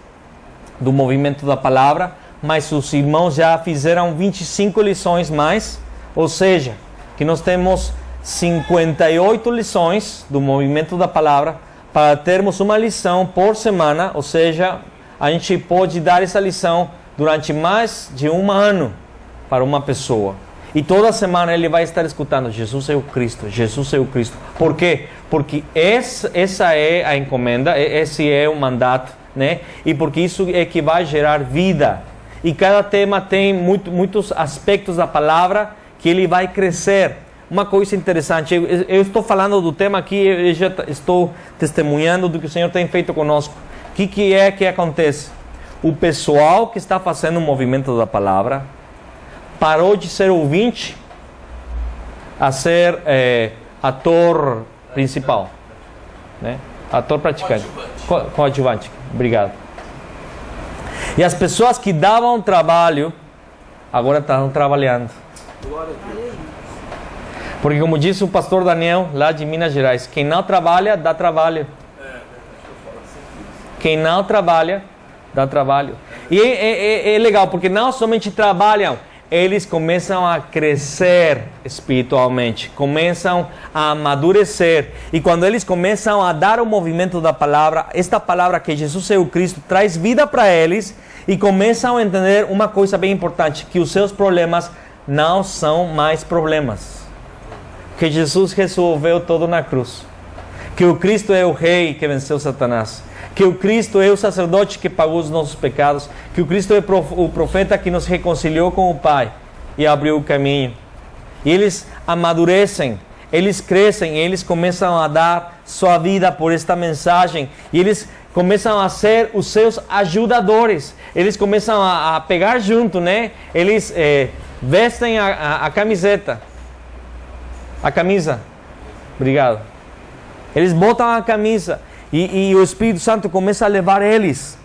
do movimento da palavra, mas os irmãos já fizeram 25 lições mais, ou seja, que nós temos 58 lições do movimento da palavra para termos uma lição por semana, ou seja, a gente pode dar essa lição durante mais de um ano para uma pessoa. E toda semana ele vai estar escutando: Jesus é o Cristo, Jesus é o Cristo. Por quê? Porque essa é a encomenda, esse é o mandato, né? E porque isso é que vai gerar vida. E cada tema tem muitos aspectos da palavra que ele vai crescer. Uma coisa interessante, eu estou falando do tema aqui, eu já estou testemunhando do que o Senhor tem feito conosco. O que é que acontece? O pessoal que está fazendo o movimento da palavra parou de ser ouvinte a ser ator principal, né? Ator praticante, coadjuvante. Obrigado. E as pessoas que davam trabalho agora estão trabalhando. Porque, como disse o pastor Daniel, lá de Minas Gerais, quem não trabalha, dá trabalho. Quem não trabalha, dá trabalho. E é legal, porque não somente trabalham, eles começam a crescer espiritualmente, começam a amadurecer. E quando eles começam a dar o movimento da palavra, esta palavra que Jesus é o Cristo, traz vida para eles e começam a entender uma coisa bem importante, que os seus problemas não são mais problemas. Que Jesus resolveu tudo na cruz. Que o Cristo é o Rei que venceu Satanás. Que o Cristo é o sacerdote que pagou os nossos pecados. Que o Cristo é o profeta que nos reconciliou com o Pai e abriu o caminho. E eles amadurecem, eles crescem, eles começam a dar sua vida por esta mensagem. E eles começam a ser os seus ajudadores. Eles começam a pegar junto, né? Eles vestem a camiseta. A camisa. Obrigado. Eles botam a camisa. E o Espírito Santo começa a levar eles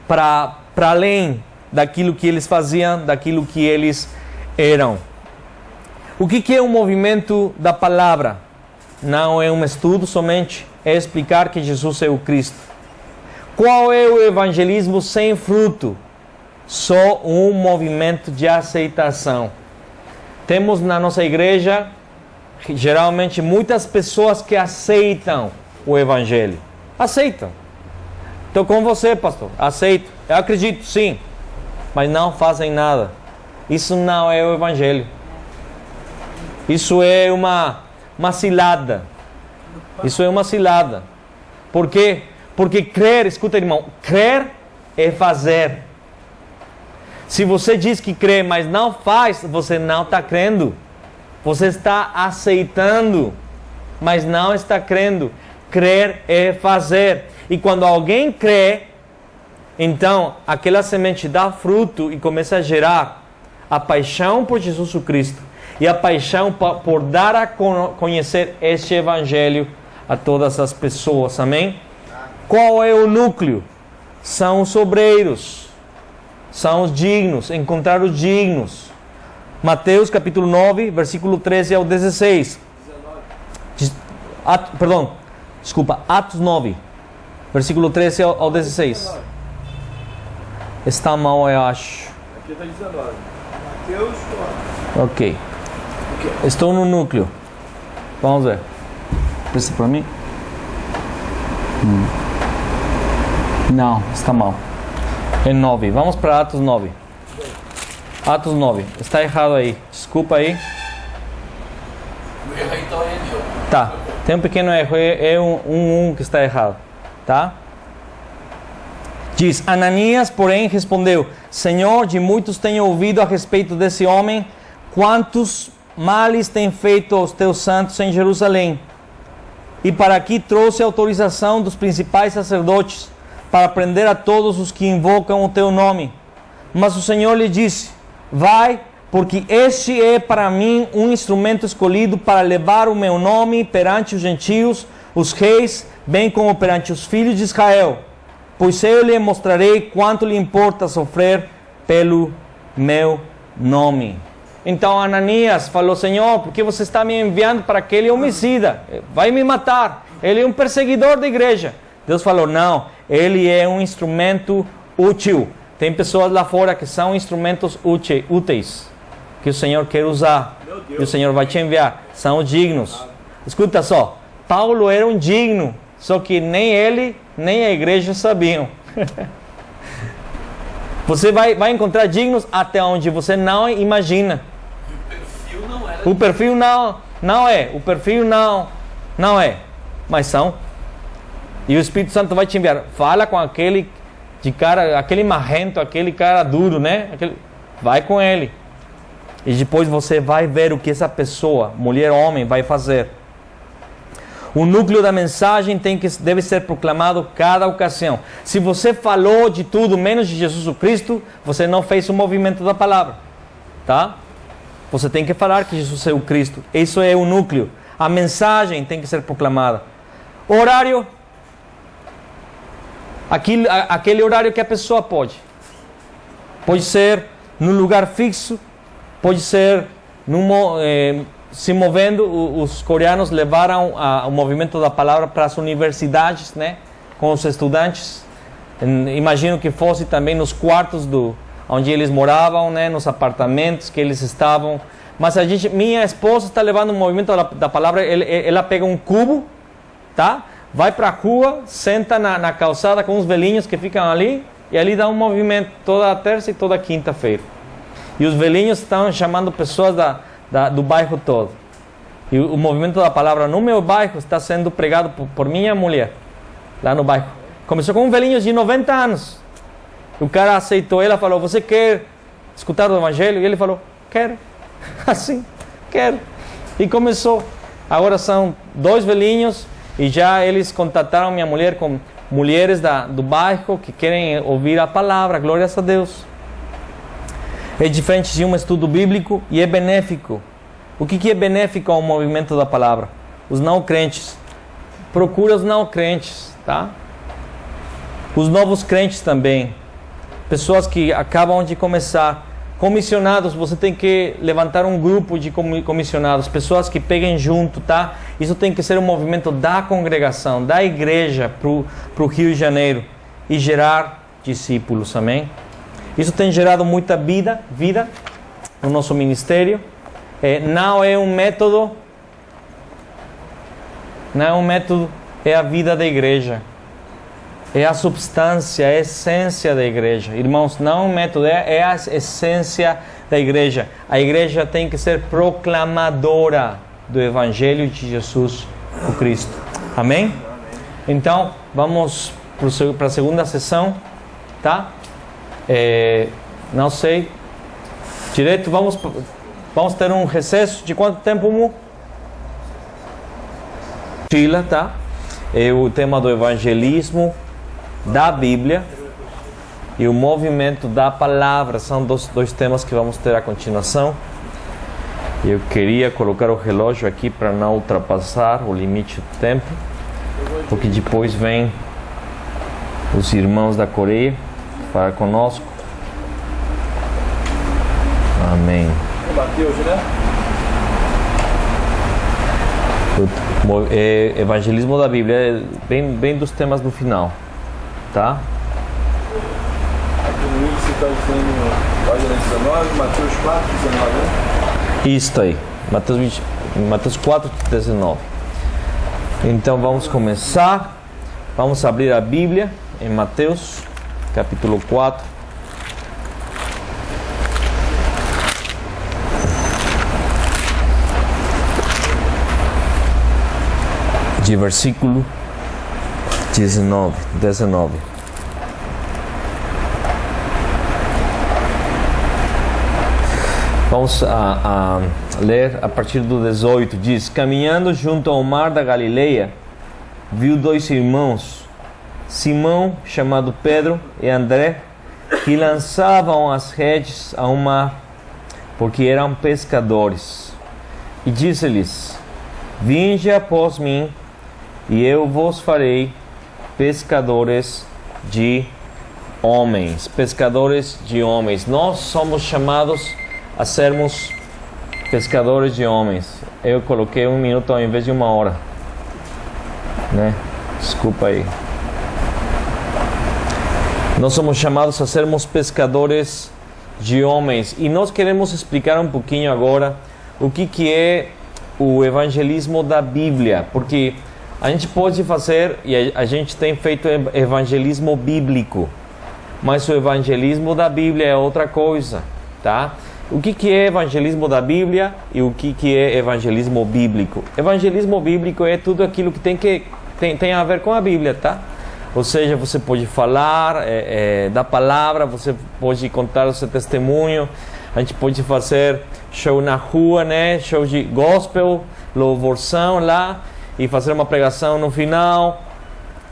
para além daquilo que eles faziam, daquilo que eles eram. O que é o movimento da palavra? Não é um estudo somente, é explicar que Jesus é o Cristo. Qual é o evangelismo sem fruto? Só um movimento de aceitação. Temos na nossa igreja, geralmente, muitas pessoas que aceitam o Evangelho. Aceitam. Estou com você, pastor. Aceito. Eu acredito, sim. Mas não fazem nada. Isso não é o Evangelho. Isso é uma cilada. Isso é uma cilada. Por quê? Porque crer, escuta, irmão, crer é fazer. Se você diz que crê, mas não faz, você não está crendo. Você está aceitando, mas não está crendo. Crer é fazer. E quando alguém crê, então aquela semente dá fruto e começa a gerar a paixão por Jesus Cristo e a paixão por dar a conhecer este Evangelho a todas as pessoas. Amém? Qual é o núcleo? São os obreiros. São os dignos, encontrar os dignos. Mateus capítulo 9, versículo 13 ao 16. Atos 9, versículo 13 ao 16. Está mal, eu acho.
Aqui está 19. Mateus 9.
Ok. Estou no núcleo. Vamos ver. Presta para mim? Não, está mal. É 9. Vamos para Atos 9. Atos 9. Está errado aí. Desculpa aí.
O erro então é meu.
Tá. Tem um pequeno erro. É um que está errado. Tá? Diz: Ananias, porém, respondeu: Senhor, de muitos tenho ouvido a respeito desse homem, quantos males tem feito aos teus santos em Jerusalém. E para aqui trouxe autorização dos principais sacerdotes, para prender a todos os que invocam o teu nome. Mas o Senhor lhe disse: vai, porque este é para mim um instrumento escolhido para levar o meu nome perante os gentios, os reis, bem como perante os filhos de Israel. Pois eu lhe mostrarei quanto lhe importa sofrer pelo meu nome. Então Ananias falou: Senhor, por que você está me enviando para aquele homicida? Vai me matar. Ele é um perseguidor da igreja. Deus falou: não, ele é um instrumento útil. Tem pessoas lá fora que são instrumentos úteis, que o Senhor quer usar, e o Senhor vai te enviar. São dignos. Escuta só, Paulo era um digno só que nem ele, nem a igreja sabiam. Você vai encontrar dignos até onde você não imagina.
E o perfil não era.
O perfil não é. O perfil não é. Mas são. E o Espírito Santo vai te enviar. Fala com aquele de cara, aquele marrento, aquele cara duro, né? Vai com ele. E depois você vai ver o que essa pessoa, mulher ou homem, vai fazer. O núcleo da mensagem deve ser proclamado cada ocasião. Se você falou de tudo menos de Jesus Cristo, você não fez o movimento da palavra. Tá? Você tem que falar que Jesus é o Cristo. Isso é o núcleo. A mensagem tem que ser proclamada. Horário. Aquele horário que a pessoa pode. Pode ser num lugar fixo. Pode ser se movendo. Os coreanos levaram o movimento da palavra para as universidades, né? Com os estudantes. Imagino que fosse também nos quartos onde eles moravam, né? Nos apartamentos que eles estavam. Mas minha esposa está levando o movimento da palavra. Ela pega um cubo, tá? Vai para a rua, senta na calçada com os velhinhos que ficam ali, e ali dá um movimento toda a terça e toda a quinta-feira. E os velhinhos estão chamando pessoas do bairro todo. E o movimento da palavra no meu bairro está sendo pregado por minha mulher, lá no bairro. Começou com um velhinho de 90 anos. O cara aceitou, ela falou, você quer escutar o evangelho? E ele falou, quero. Assim, quero. E começou. Agora são 2 velhinhos. E já eles contataram minha mulher com mulheres do bairro que querem ouvir a palavra, glórias a Deus. É diferente de um estudo bíblico e é benéfico. O que é benéfico ao movimento da palavra? Os não crentes. Procura os não crentes, tá? Os novos crentes também. Pessoas que acabam de começar. Comissionados, você tem que levantar um grupo de comissionados, pessoas que peguem junto, tá? Isso tem que ser um movimento da congregação, da igreja para o Rio de Janeiro e gerar discípulos, amém? Isso tem gerado muita vida no nosso ministério. Não é um método, é a vida da igreja. É a substância, a essência da igreja. Irmãos, não é um método, é a essência da igreja. A igreja tem que ser proclamadora do Evangelho de Jesus o Cristo. Amém? Então, vamos para a segunda sessão, tá? Não sei. Direito, vamos ter um recesso de quanto tempo, Mu? Chila, tá? É o tema do evangelismo da Bíblia e o movimento da palavra. São dois temas que vamos ter a continuação. Eu queria colocar o relógio aqui para não ultrapassar o limite do tempo, porque depois vem os irmãos da Coreia para conosco. Amém.
Mateus, né?
Evangelismo da Bíblia é bem dos temas do final, tá?
Aqui no índice está dizendo página 19, Mateus 4, 19, né?
Isso aí, Mateus 4, 19. Então vamos começar. Vamos abrir a Bíblia em Mateus, capítulo 4. De versículo 19. Vamos a ler a partir do 18. Diz: caminhando junto ao mar da Galileia, viu 2 irmãos, Simão, chamado Pedro, e André, que lançavam as redes ao mar, porque eram pescadores. E disse-lhes: vinde após mim, e eu vos farei pescadores de homens. Pescadores de homens. Nós somos chamados a sermos pescadores de homens. Eu coloquei 1 minuto ao invés de 1 hora, né? Desculpa aí. Nós somos chamados a sermos pescadores de homens. E nós queremos explicar um pouquinho agora o que é o evangelismo da Bíblia, porque a gente pode fazer, e a gente tem feito evangelismo bíblico, mas o evangelismo da Bíblia é outra coisa, tá? O que é evangelismo da Bíblia e o que é evangelismo bíblico? Evangelismo bíblico é tudo aquilo que tem a ver com a Bíblia, tá? Ou seja, você pode falar da palavra, você pode contar o seu testemunho, a gente pode fazer show na rua, né? Show de gospel, louvorção lá, e fazer uma pregação no final,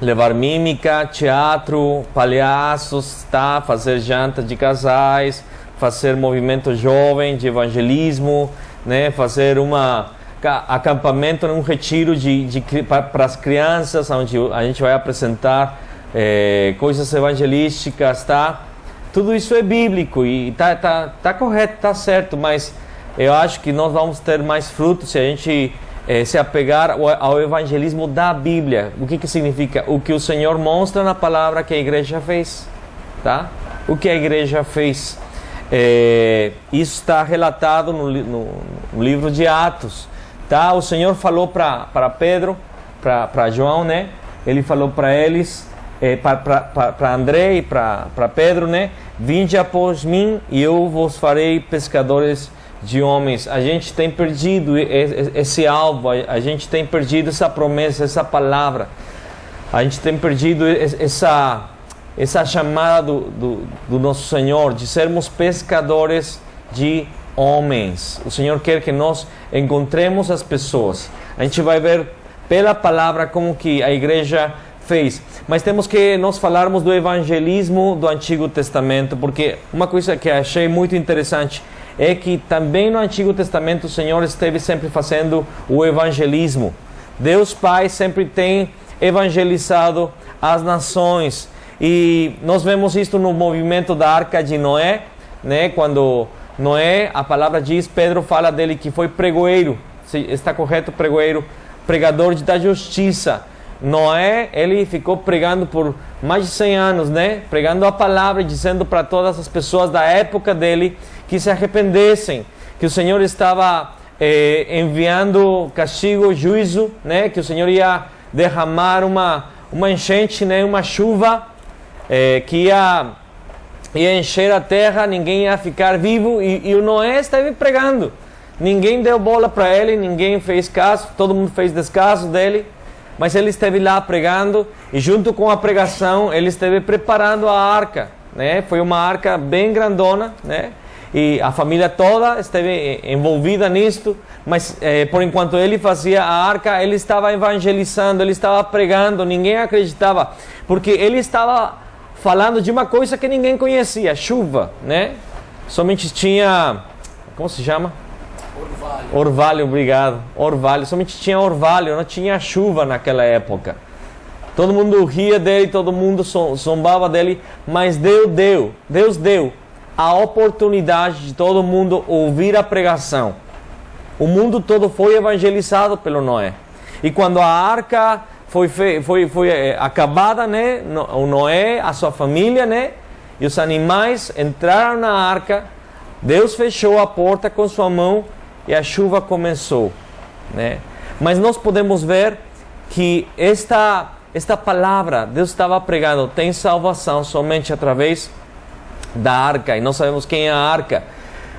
levar mímica, teatro, palhaços, tá? Fazer janta de casais, fazer movimento jovem de evangelismo, né? Fazer acampamento num retiro para as crianças, onde a gente vai apresentar coisas evangelísticas, tá? Tudo isso é bíblico e tá correto, tá certo, mas eu acho que nós vamos ter mais frutos se a gente se apegar ao evangelismo da Bíblia. O que significa? O que o Senhor mostra na palavra que a igreja fez, tá? O que a igreja fez. Isso está relatado no livro de Atos, tá? O Senhor falou para Pedro, para João, né? Ele falou para eles, para André e para Pedro, né? Vinde após mim e eu vos farei pescadores de homens. A gente tem perdido esse alvo, a gente tem perdido essa promessa, essa palavra. A gente tem perdido essa chamada do nosso Senhor de sermos pescadores de homens. O Senhor quer que nós encontremos as pessoas. A gente vai ver pela palavra como que a igreja fez. Mas temos que nós falarmos do evangelismo do Antigo Testamento, porque uma coisa que achei muito interessante é que também no Antigo Testamento o Senhor esteve sempre fazendo o evangelismo. Deus Pai sempre tem evangelizado as nações. E nós vemos isso no movimento da Arca de Noé, né? Quando Noé, a palavra diz, Pedro fala dele que foi pregoeiro, está correto, pregoeiro, pregador da justiça. Noé, ele ficou pregando por mais de 100 anos, né? Pregando a palavra e dizendo para todas as pessoas da época dele que se arrependessem, que o Senhor estava enviando castigo, juízo, né? Que o Senhor ia derramar uma enchente, né? Uma chuva que ia encher a terra, ninguém ia ficar vivo, e o Noé esteve pregando. Ninguém deu bola para ele, ninguém fez caso, todo mundo fez descaso dele, mas ele esteve lá pregando, e junto com a pregação ele esteve preparando a arca, né? Foi uma arca bem grandona, né? E a família toda esteve envolvida nisto, mas por enquanto ele fazia a arca, ele estava evangelizando, ele estava pregando, ninguém acreditava, porque ele estava falando de uma coisa que ninguém conhecia, chuva, né? Somente tinha, como se chama? Orvalho, obrigado. Orvalho, somente tinha orvalho, não tinha chuva naquela época. Todo mundo ria dele, todo mundo zombava dele, mas Deus deu a oportunidade de todo mundo ouvir a pregação. O mundo todo foi evangelizado pelo Noé. E quando a arca foi acabada, né? O Noé, a sua família, né? E os animais entraram na arca. Deus fechou a porta com sua mão e a chuva começou, né? Mas nós podemos ver que esta palavra, Deus estava pregando, tem salvação somente através da arca. E nós sabemos quem é a arca.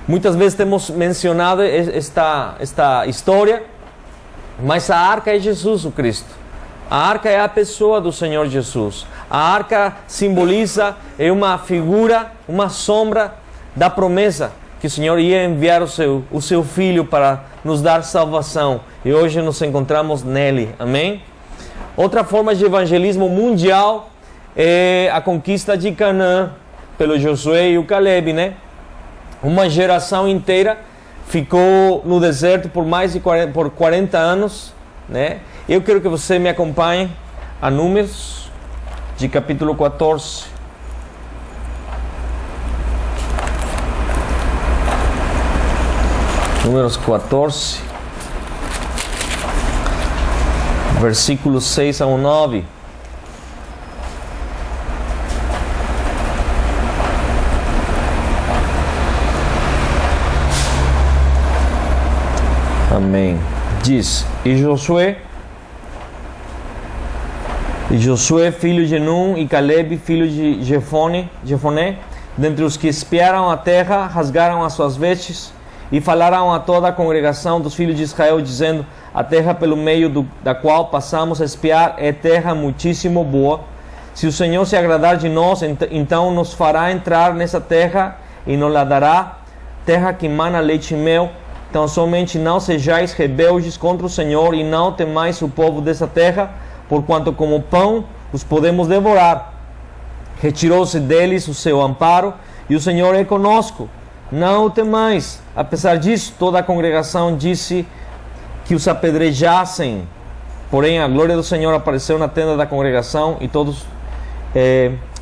Muitas vezes temos mencionado esta história, mas a arca é Jesus o Cristo. A arca é a pessoa do Senhor Jesus. A arca simboliza, é uma figura, uma sombra da promessa que o Senhor ia enviar o seu Filho para nos dar salvação. E hoje nos encontramos nele. Amém? Outra forma de evangelismo mundial é a conquista de Canaã pelo Josué e o Caleb, né? Uma geração inteira ficou no deserto por mais de 40 anos, né? Eu quero que você me acompanhe a Números, de capítulo 14. Números 14, versículos 6 ao 9. Amém. Diz: E Josué E Josué, filho de Nun, e Caleb, filho de Jefoné, dentre os que espiaram a terra, rasgaram as suas vestes e falaram a toda a congregação dos filhos de Israel, dizendo: a terra pelo meio da qual passamos a espiar é terra muitíssimo boa. Se o Senhor se agradar de nós, então nos fará entrar nessa terra e nos la dará, terra que mana leite e mel. Então somente não sejais rebeldes contra o Senhor e não temais o povo dessa terra, porquanto como pão os podemos devorar. Retirou-se deles o seu amparo, e o Senhor é conosco. Não o temais. Apesar disso, toda a congregação disse que os apedrejassem. Porém, a glória do Senhor apareceu na tenda da congregação e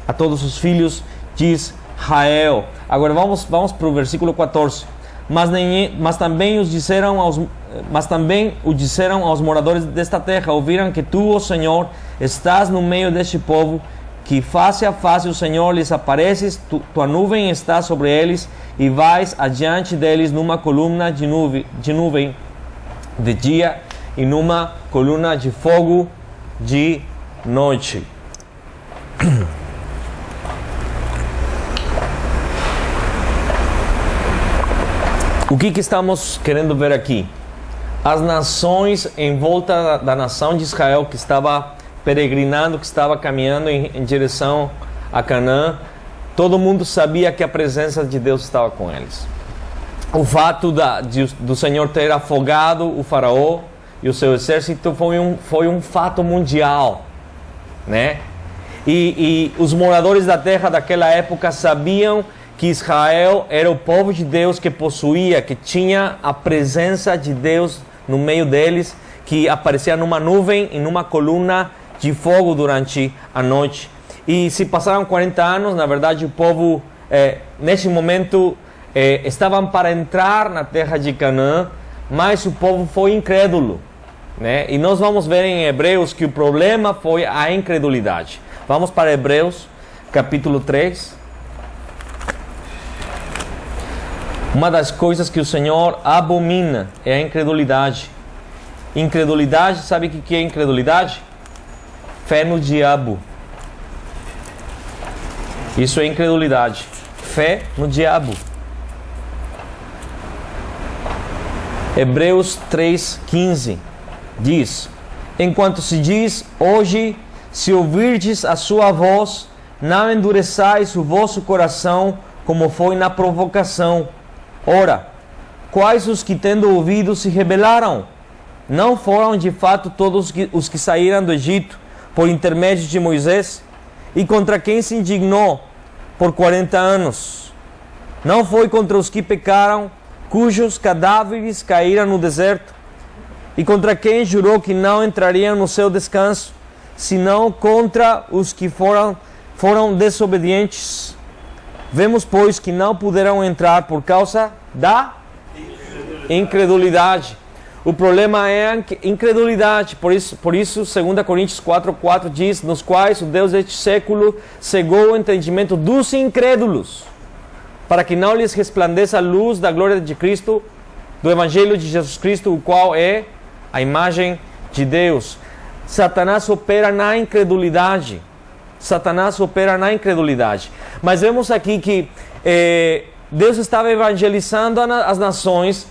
a todos os filhos de Israel. Agora vamos para o versículo 14. Mas também o disseram aos moradores desta terra: ouviram que tu, ó Senhor, estás no meio deste povo, que face a face o Senhor lhes apareces, tua nuvem está sobre eles, e vais adiante deles numa coluna de nuvem de dia e numa coluna de fogo de noite. O que estamos querendo ver aqui? As nações em volta da nação de Israel, que estava peregrinando, que estava caminhando em direção a Canaã, todo mundo sabia que a presença de Deus estava com eles. O fato do Senhor ter afogado o faraó e o seu exército foi um fato mundial, né? E os moradores da terra daquela época sabiam que Israel era o povo de Deus que possuía, que tinha a presença de Deus no meio deles, que aparecia numa nuvem e numa coluna de fogo durante a noite. E se passaram 40 anos, na verdade o povo, nesse momento, estavam para entrar na terra de Canaã, mas o povo foi incrédulo, né? E nós vamos ver em Hebreus que o problema foi a incredulidade. Vamos para Hebreus, capítulo 3. Uma das coisas que o Senhor abomina é a incredulidade. Incredulidade, sabe o que é incredulidade? Fé no diabo. Isso é incredulidade. Fé no diabo. Hebreus 3,15 diz: enquanto se diz hoje, se ouvirdes a sua voz, não endureçais o vosso coração, como foi na provocação. Ora, quais os que tendo ouvido se rebelaram? Não foram de fato todos os que saíram do Egito por intermédio de Moisés? E contra quem se indignou por 40 anos? Não foi contra os que pecaram, cujos cadáveres caíram no deserto? E contra quem jurou que não entrariam no seu descanso, senão contra os que foram desobedientes? Vemos, pois, que não puderam entrar por causa da incredulidade. O problema é a incredulidade. Por isso 2 Coríntios 4,4 diz: nos quais o Deus deste século cegou o entendimento dos incrédulos, para que não lhes resplandeça a luz da glória de Cristo, do Evangelho de Jesus Cristo, o qual é a imagem de Deus. Satanás opera na incredulidade. Mas vemos aqui que Deus estava evangelizando as nações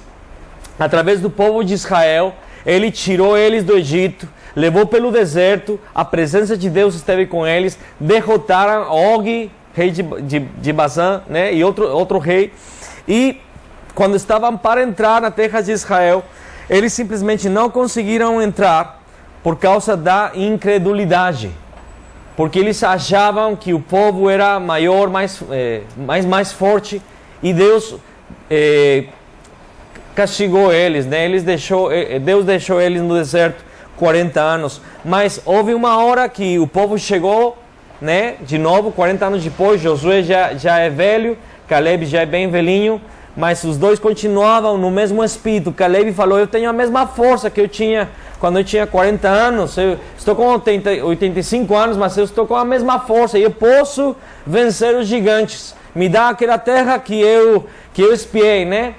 através do povo de Israel. Ele tirou eles do Egito, levou pelo deserto, a presença de Deus esteve com eles, derrotaram Og, rei de Bazã, né, e outro rei. E quando estavam para entrar na terra de Israel, eles simplesmente não conseguiram entrar por causa da incredulidade. Porque eles achavam que o povo era maior, mais forte, e Deus castigou eles, né? Deus deixou eles no deserto 40 anos. Mas houve uma hora que o povo chegou, né? De novo, 40 anos depois. Josué já é velho, Caleb já é bem velhinho, mas os dois continuavam no mesmo espírito. Caleb falou: eu tenho a mesma força que eu tinha quando eu tinha 40 anos, eu estou com 85 anos, mas eu estou com a mesma força e eu posso vencer os gigantes. Me dá aquela terra que eu espiei, né?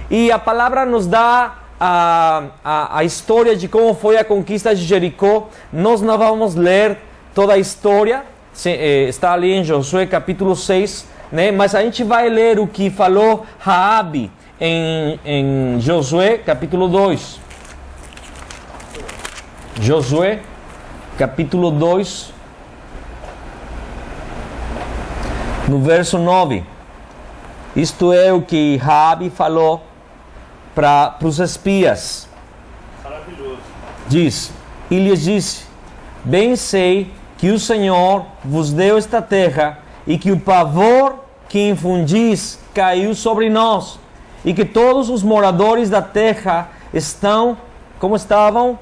E a palavra nos dá a história de como foi a conquista de Jericó. Nós não vamos ler toda a história, está ali em Josué capítulo 6, né? Mas a gente vai ler o que falou Raabe em Josué capítulo 2. Josué capítulo 2, no verso 9. Isto é o que Raabe falou para os espias.
Maravilhoso.
Diz, e lhes disse: bem sei que o Senhor vos deu esta terra, e que o pavor que infundis caiu sobre nós, e que todos os moradores da terra estão, como estavam?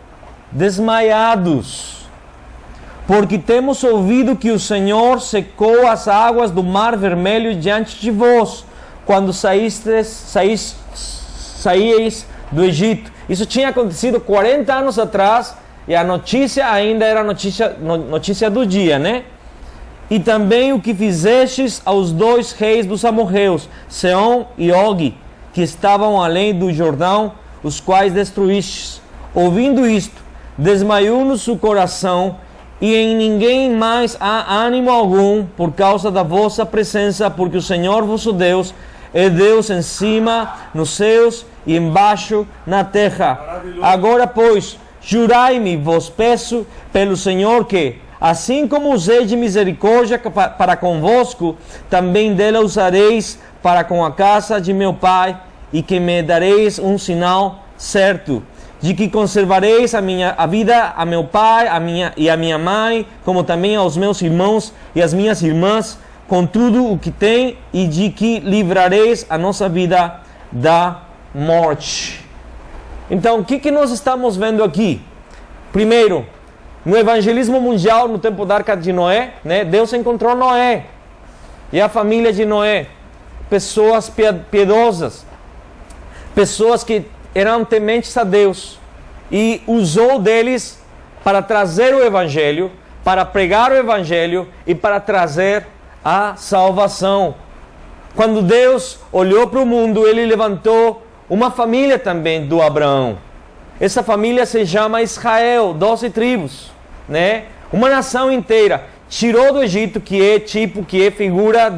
Desmaiados. Porque temos ouvido que o Senhor secou as águas do Mar Vermelho diante de vós, quando saíeis do Egito. Isso tinha acontecido 40 anos atrás, e a notícia ainda era notícia do dia, né? E também o que fizestes aos 2 reis dos amorreus, Seom e Og, que estavam além do Jordão, os quais destruístes. Ouvindo isto, desmaiou-nos o coração, e em ninguém mais há ânimo algum por causa da vossa presença, porque o Senhor vosso Deus é Deus em cima, nos céus, e embaixo na terra. Agora, pois, jurai-me, vos peço, pelo Senhor, que, assim como usei de misericórdia para convosco, também dela usareis para com a casa de meu pai, e que me dareis um sinal certo, de que conservareis a vida a meu pai e a minha mãe, como também aos meus irmãos e às minhas irmãs, com tudo o que tem, e de que livrareis a nossa vida da morte. Então, o que nós estamos vendo aqui? Primeiro, no evangelismo mundial, no tempo da Arca de Noé, né, Deus encontrou Noé e a família de Noé, pessoas piedosas, pessoas que eram tementes a Deus, e usou deles para trazer o evangelho, para pregar o evangelho e para trazer a salvação. Quando Deus olhou para o mundo, Ele levantou uma família também do Abraão. Essa família se chama Israel, 12 tribos, né? Uma nação inteira. Tirou do Egito, que é figura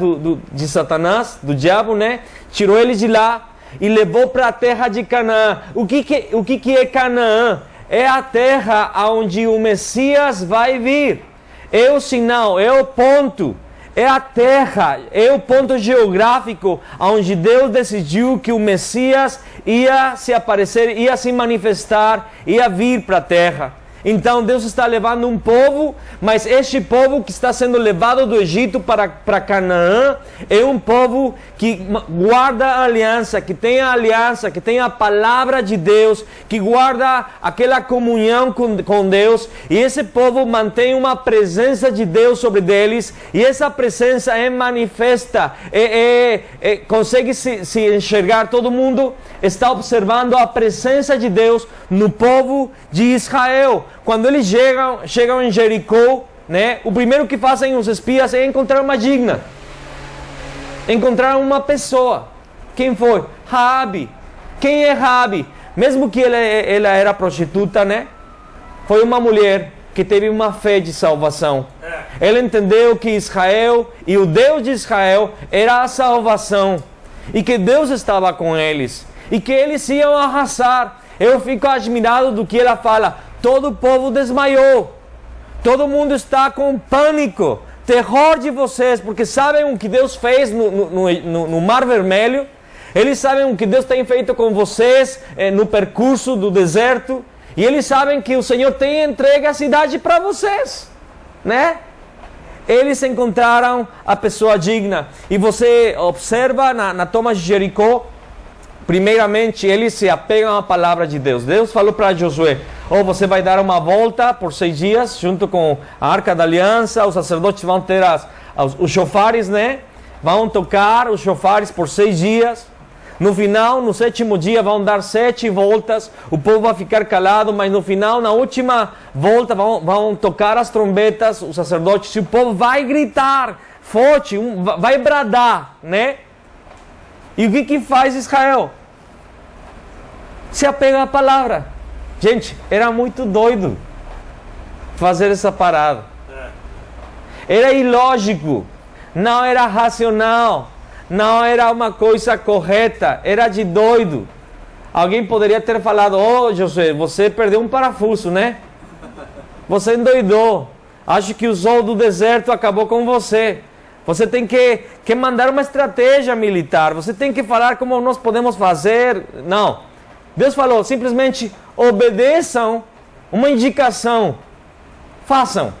de Satanás, do diabo, né? Tirou eles de lá e levou para a terra de Canaã. O que é Canaã? É a terra onde o Messias vai vir. É o sinal, é o ponto. É a terra, é o ponto geográfico onde Deus decidiu que o Messias ia se aparecer, ia se manifestar, ia vir para a terra. Então Deus está levando um povo, mas este povo que está sendo levado do Egito para Canaã é um povo que guarda a aliança, que tem a palavra de Deus, que guarda aquela comunhão com Deus, e esse povo mantém uma presença de Deus sobre eles, e essa presença é manifesta, consegue se enxergar. Todo mundo está observando a presença de Deus no povo de Israel. Quando eles chegam em Jericó, né, o primeiro que fazem os espias é encontrar uma digna. Encontraram uma pessoa. Quem foi? Raabe. Quem é Raabe? Mesmo que ela era prostituta, né? Foi uma mulher que teve uma fé de salvação. Ela entendeu que Israel e o Deus de Israel era a salvação. E que Deus estava com eles. E que eles iam arrasar. Eu fico admirado do que ela fala. Todo o povo desmaiou. Todo mundo está com pânico, terror de vocês, porque sabem o que Deus fez no Mar Vermelho. Eles sabem o que Deus tem feito com vocês no percurso do deserto. E eles sabem que o Senhor tem entregue a cidade para vocês, né? Eles encontraram a pessoa digna. E você observa na toma de Jericó, primeiramente, eles se apegam à palavra de Deus. Deus falou para Josué: você vai dar uma volta por 6 dias, junto com a Arca da Aliança. Os sacerdotes vão ter os chofares, né? Vão tocar os chofares por 6 dias. No final, no 7º dia, vão dar 7 voltas. O povo vai ficar calado, mas no final, na última volta, vão tocar as trombetas, os sacerdotes. E o povo vai gritar forte, vai bradar, né? E o que faz Israel? Se apega à palavra. Gente, era muito doido fazer essa parada. Era ilógico, não era racional, não era uma coisa correta, era de doido. Alguém poderia ter falado: "Oh, Josué, você perdeu um parafuso, né? Você endoidou. Acho que o sol do deserto acabou com você. Você tem que mandar uma estratégia militar. Você tem que falar como nós podemos fazer." Não. Deus falou simplesmente: obedeçam uma indicação. Façam.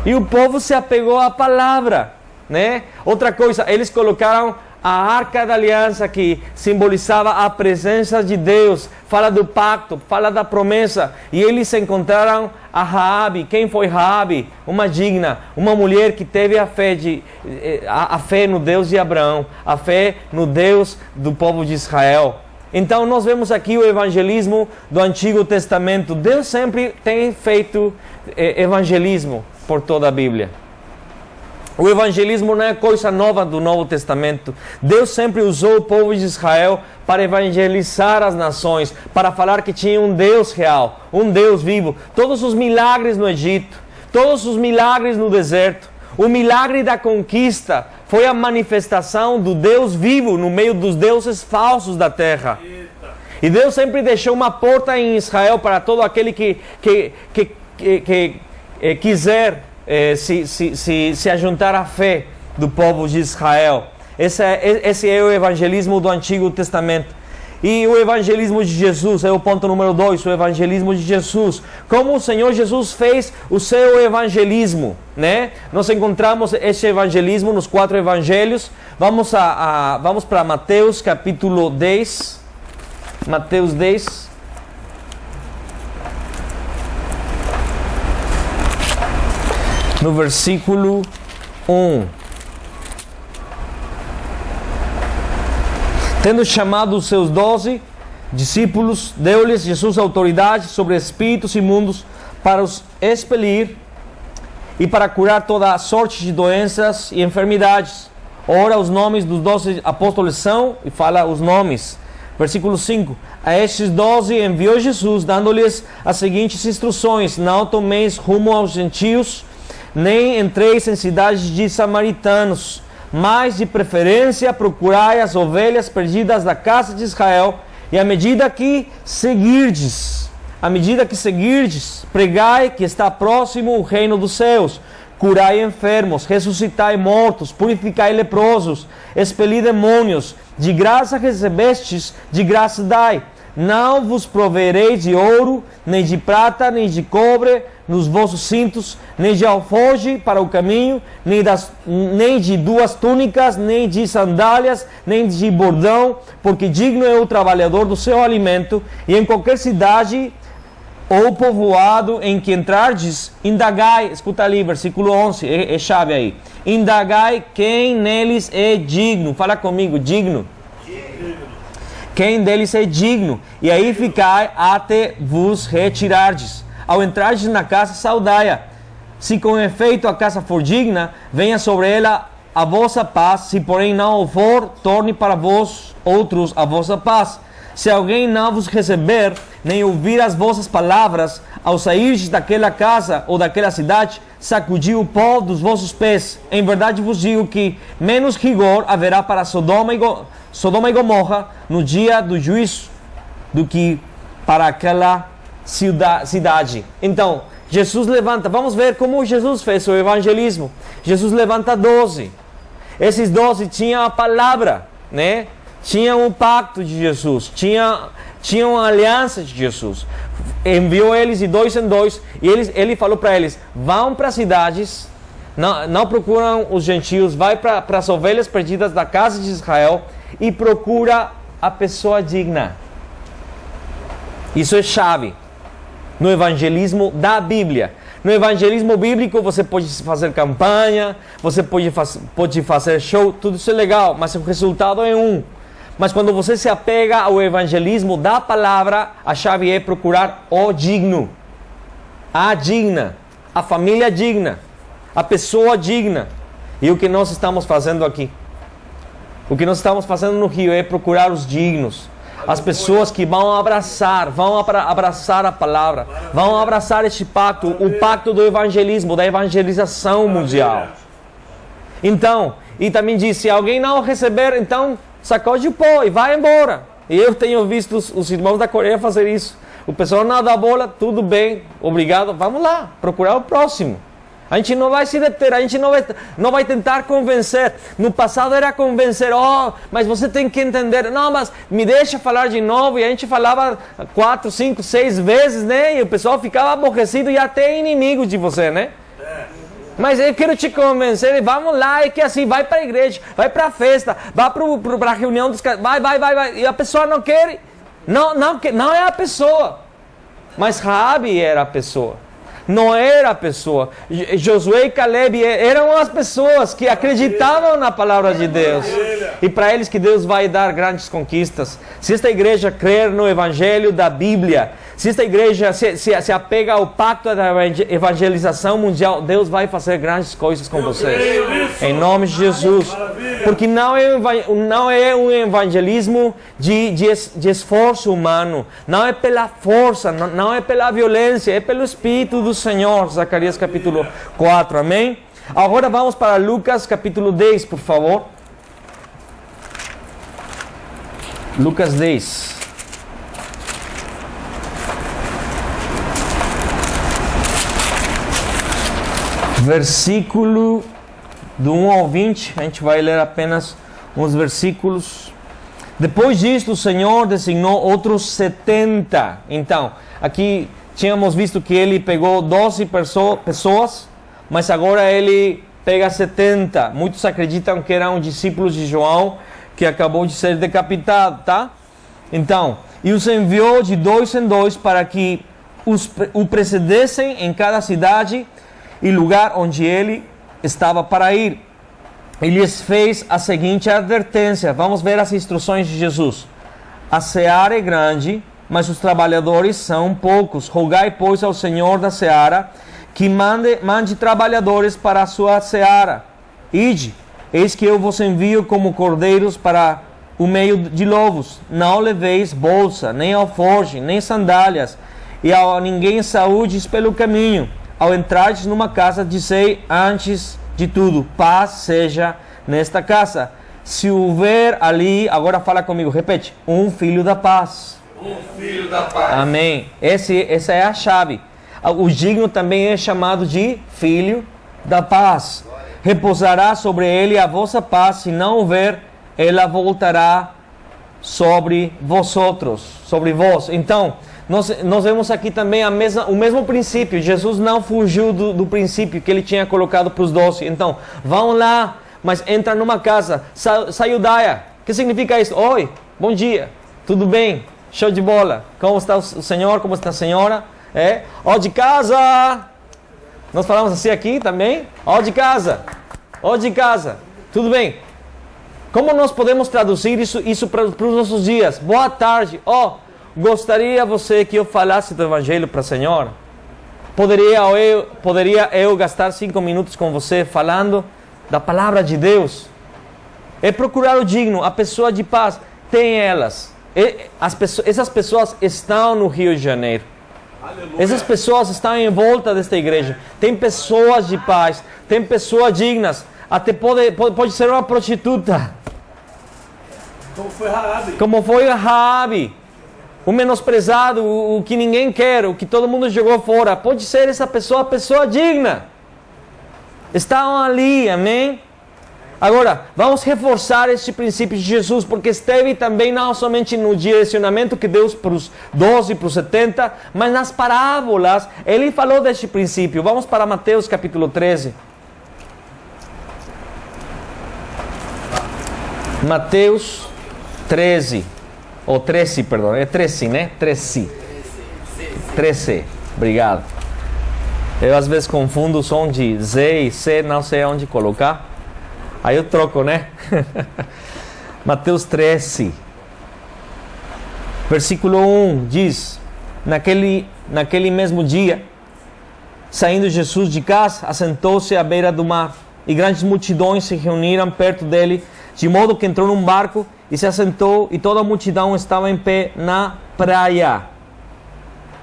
E o povo se apegou à palavra, né? Outra coisa, eles colocaram a Arca da Aliança, que simbolizava a presença de Deus, fala do pacto, fala da promessa, e eles encontraram a Raabe. Quem foi Raabe? Uma digna, uma mulher que teve a fé no Deus de Abraão, a fé no Deus do povo de Israel. Então nós vemos aqui o evangelismo do Antigo Testamento. Deus sempre tem feito evangelismo por toda a Bíblia. O evangelismo não é coisa nova do Novo Testamento. Deus sempre usou o povo de Israel para evangelizar as nações, para falar que tinha um Deus real, um Deus vivo. Todos os milagres no Egito, todos os milagres no deserto, o milagre da conquista foi a manifestação do Deus vivo no meio dos deuses falsos da terra. E Deus sempre deixou uma porta em Israel para todo aquele que quiser se ajuntar à fé do povo de Israel. Esse é o evangelismo do Antigo Testamento. E o evangelismo de Jesus é o ponto número 2, o evangelismo de Jesus. Como o Senhor Jesus fez o seu evangelismo, né? Nós encontramos esse evangelismo nos 4 evangelhos. Vamos para Mateus capítulo 10. Mateus 10. No versículo 1. Tendo chamado os seus 12 discípulos, deu-lhes Jesus autoridade sobre espíritos imundos para os expelir e para curar toda a sorte de doenças e enfermidades. Ora, os nomes dos 12 apóstolos são, e fala os nomes. Versículo 5. A estes 12 enviou Jesus, dando-lhes as seguintes instruções: não tomeis rumo aos gentios, nem entreis em cidades de samaritanos, mas de preferência procurai as ovelhas perdidas da casa de Israel, e à medida que seguirdes, pregai que está próximo o reino dos céus, curai enfermos, ressuscitai mortos, purificai leprosos, expeli demônios, de graça recebestes, de graça dai. Não vos provereis de ouro, nem de prata, nem de cobre nos vossos cintos, nem de alforje para o caminho, nem de 2 túnicas, nem de sandálias, nem de bordão, porque digno é o trabalhador do seu alimento. E em qualquer cidade ou povoado em que entrardes, indagai, escuta ali, versículo 11, é chave aí. Indagai quem neles é digno. Fala comigo, digno. Quem deles é digno, e aí ficai até vos retirardes. Ao entrardes na casa, saudai-a. Se com efeito a casa for digna, venha sobre ela a vossa paz. Se porém não o for, torne para vós outros a vossa paz. Se alguém não vos receber, nem ouvir as vossas palavras, ao sairdes daquela casa ou daquela cidade, sacudi o pó dos vossos pés. Em verdade vos digo que menos rigor haverá para Sodoma e Gomorra no dia do juízo do que para aquela cidade. Então, Jesus levanta, vamos ver como Jesus fez o evangelismo. Jesus levanta 12. Esses 12 tinham a palavra, né? Tinham um pacto de Jesus, tinham a aliança de Jesus. Enviou eles de 2 em 2 e ele falou para eles: vão para as cidades, não procuram os gentios, vai para as ovelhas perdidas da casa de Israel e procura a pessoa digna. Isso é chave no evangelismo da Bíblia. No evangelismo bíblico você pode fazer campanha, você pode fazer show, tudo isso é legal, mas o resultado é um. Mas quando você se apega ao evangelismo da palavra, a chave é procurar o digno, a digna, a família digna, a pessoa digna. E o que nós estamos fazendo aqui? O que nós estamos fazendo no Rio é procurar os dignos, As pessoas que vão abraçar a palavra, vão abraçar este pacto, o pacto do evangelismo, da evangelização mundial. Então, e também diz, se alguém não receber, então sacode o pó e vai embora. E eu tenho visto os irmãos da Coreia fazer isso. O pessoal não dá bola, tudo bem, obrigado, vamos lá, procurar o próximo. A gente não vai se deter, a gente não vai tentar convencer. No passado era convencer, mas você tem que entender. Não, mas me deixa falar de novo. E a gente falava 4, 5, 6 vezes, né? E o pessoal ficava aborrecido e até inimigo de você, né? Mas eu quero te convencer, vamos lá, é que assim, vai para a igreja, vai para a festa, vai para a reunião dos caras, vai. E a pessoa não quer, não é a pessoa. Mas Raabe era a pessoa. Não era a pessoa. Josué e Caleb eram as pessoas que acreditavam na palavra de Deus. E para eles que Deus vai dar grandes conquistas. Se esta igreja crer no evangelho da Bíblia, se esta igreja se apega ao pacto da evangelização mundial, Deus vai fazer grandes coisas com vocês. Em nome de Jesus. Porque não é um evangelismo de esforço humano. Não é pela força, não é pela violência, é pelo Espírito do Senhor. Zacarias capítulo 4, amém? Agora vamos para Lucas capítulo 10, por favor. Lucas 10. Versículo do 1 ao 20, a gente vai ler apenas uns versículos. Depois disto, o Senhor designou outros 70. Então, aqui tínhamos visto que ele pegou 12 pessoas, mas agora ele pega 70. Muitos acreditam que eram discípulos de João, que acabou de ser decapitado, tá? Então, e os enviou de 2 em 2 para que o precedessem em cada cidade e lugar onde ele estava para ir. Ele lhes fez a seguinte advertência. Vamos ver as instruções de Jesus. A seara é grande, mas os trabalhadores são poucos. Rogai, pois, ao Senhor da seara que mande trabalhadores para a sua seara. Ide, eis que eu vos envio como cordeiros para o meio de lobos. Não leveis bolsa, nem alforje, nem sandálias, e a ninguém saúdes pelo caminho. Ao entrardes numa casa, dizei antes de tudo, paz seja nesta casa. Se houver ali, agora fala comigo, repete, um filho da paz.
Um filho da paz.
Amém. Essa é a chave. O digno também é chamado de filho da paz. Repousará sobre ele a vossa paz, se não houver, ela voltará sobre vosotros, sobre vós. Então, nós vemos aqui também o mesmo princípio. Jesus não fugiu do princípio que ele tinha colocado para os 12. Então, vão lá, mas entra numa casa, Sayudaia. O que significa isso? Oi, bom dia, tudo bem? Show de bola. Como está o senhor? Como está a senhora? Ó de casa. Nós falamos assim aqui também. Ó de casa. Ó de casa. Tudo bem. Como nós podemos traduzir isso para os nossos dias? Boa tarde. Gostaria você que eu falasse do Evangelho para a senhora? Poderia eu gastar 5 minutos com você falando da palavra de Deus? É procurar o digno, a pessoa de paz. Tem elas. Essas pessoas estão no Rio de Janeiro. Aleluia. Essas pessoas estão em volta desta igreja. Tem pessoas de paz, tem pessoas dignas. Até pode ser uma prostituta. Como foi Raabe. O menosprezado, o que ninguém quer, o que todo mundo jogou fora. Pode ser essa pessoa, a pessoa digna. Estão ali, amém? Agora, vamos reforçar este princípio de Jesus, porque esteve também não somente no direcionamento que deu para os 12, para os 70, mas nas parábolas, ele falou deste princípio. Vamos para Mateus capítulo 13. Mateus 13. Ou 13, perdão, é 13, né? 13. 13, obrigado. Eu às vezes confundo o som de Z e C, não sei onde colocar. Aí eu troco, né? Mateus 13. Versículo 1 diz: Naquele mesmo dia, saindo Jesus de casa, assentou-se à beira do mar, e grandes multidões se reuniram perto dele, de modo que entrou num barco e se assentou, e toda a multidão estava em pé na praia.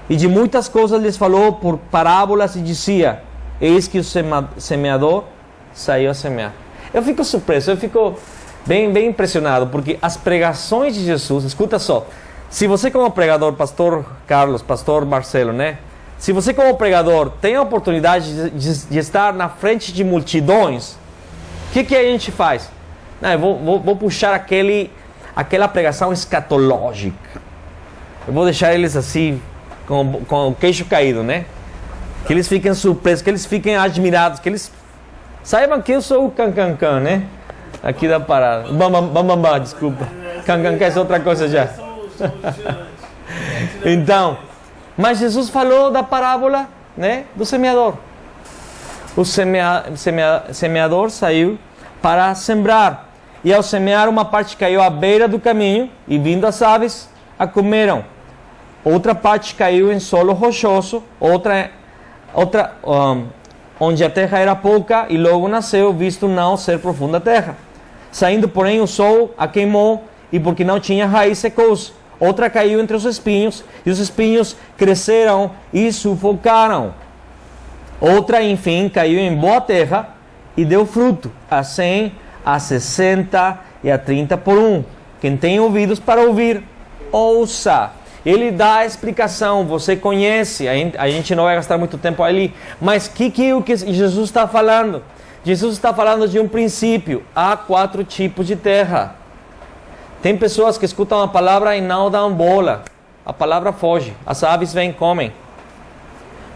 E de muitas coisas lhes falou por parábolas e dizia: eis que o semeador saiu a semear. Eu fico surpreso, eu fico bem impressionado, porque as pregações de Jesus, escuta só, se você como pregador, pastor Carlos, pastor Marcelo, né? Se você como pregador tem a oportunidade de estar na frente de multidões, o que a gente faz? Não, eu vou puxar aquela pregação escatológica. Eu vou deixar eles assim, com o queixo caído, né? Que eles fiquem surpresos, que eles fiquem admirados, que eles saibam que eu sou o cancancan, né? Aqui da parada. Bambambam, desculpa. Cancancan é outra coisa já. Então, mas Jesus falou da parábola, né, do semeador. O semeador saiu para sembrar. E ao semear, uma parte caiu à beira do caminho, e vindo as aves, a comeram. Outra parte caiu em solo rochoso, outra onde a terra era pouca, e logo nasceu, visto não ser profunda a terra. Saindo, porém, o sol a queimou, e porque não tinha raiz, secou-se. Outra caiu entre os espinhos, e os espinhos cresceram e sufocaram. Outra, enfim, caiu em boa terra, e deu fruto, a 100, a 60 e a 30 por um. Quem tem ouvidos para ouvir, ouça. Ele dá a explicação, você conhece, a gente não vai gastar muito tempo ali, mas o que Jesus está falando? Jesus está falando de um princípio. Há 4 tipos de terra. Tem pessoas que escutam a palavra e não dão bola. A palavra foge, as aves vêm e comem.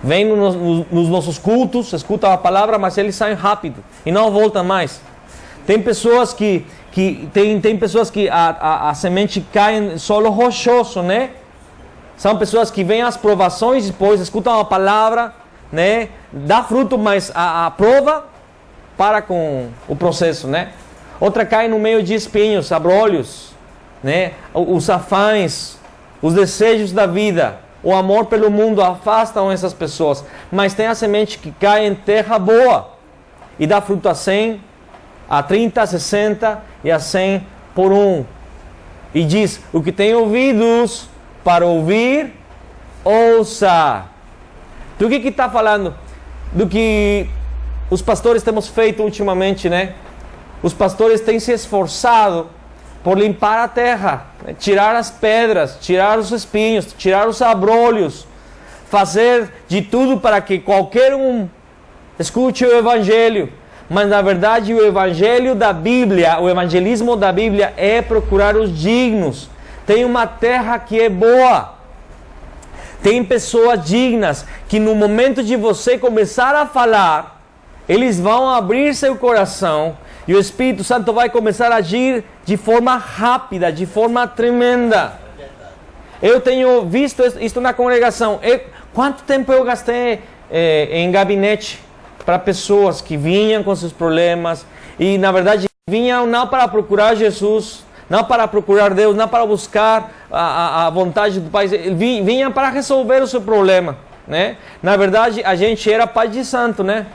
Vêm nos nossos cultos, escutam a palavra, mas eles saem rápido e não voltam mais. Tem pessoas que a semente cai em solo rochoso, né? São pessoas que vêm às provações e depois escutam a palavra, né? Dá fruto, mas a prova para com o processo, né? Outra cai no meio de espinhos, abrolhos, né? Os afãs, os desejos da vida, o amor pelo mundo afastam essas pessoas. Mas tem a semente que cai em terra boa e dá fruto a 100, a 30, a 60 e a 100 por um. E diz: o que tem ouvidos para ouvir, ouça. Do que está falando? Do que os pastores temos feito ultimamente, né? Os pastores têm se esforçado por limpar a terra, né? Tirar as pedras, tirar os espinhos, tirar os abrolhos, fazer de tudo para que qualquer um escute o Evangelho. Mas na verdade o Evangelho da Bíblia, o evangelismo da Bíblia é procurar os dignos. Tem uma terra que é boa. Tem pessoas dignas que no momento de você começar a falar, eles vão abrir seu coração e o Espírito Santo vai começar a agir de forma rápida, de forma tremenda. Eu tenho visto isso na congregação. Quanto tempo eu gastei em gabinete para pessoas que vinham com seus problemas e na verdade vinham não para procurar Jesus, não para procurar Deus, não para buscar a vontade do Pai, vinham para resolver o seu problema, né? Na verdade, a gente era pai de santo, né?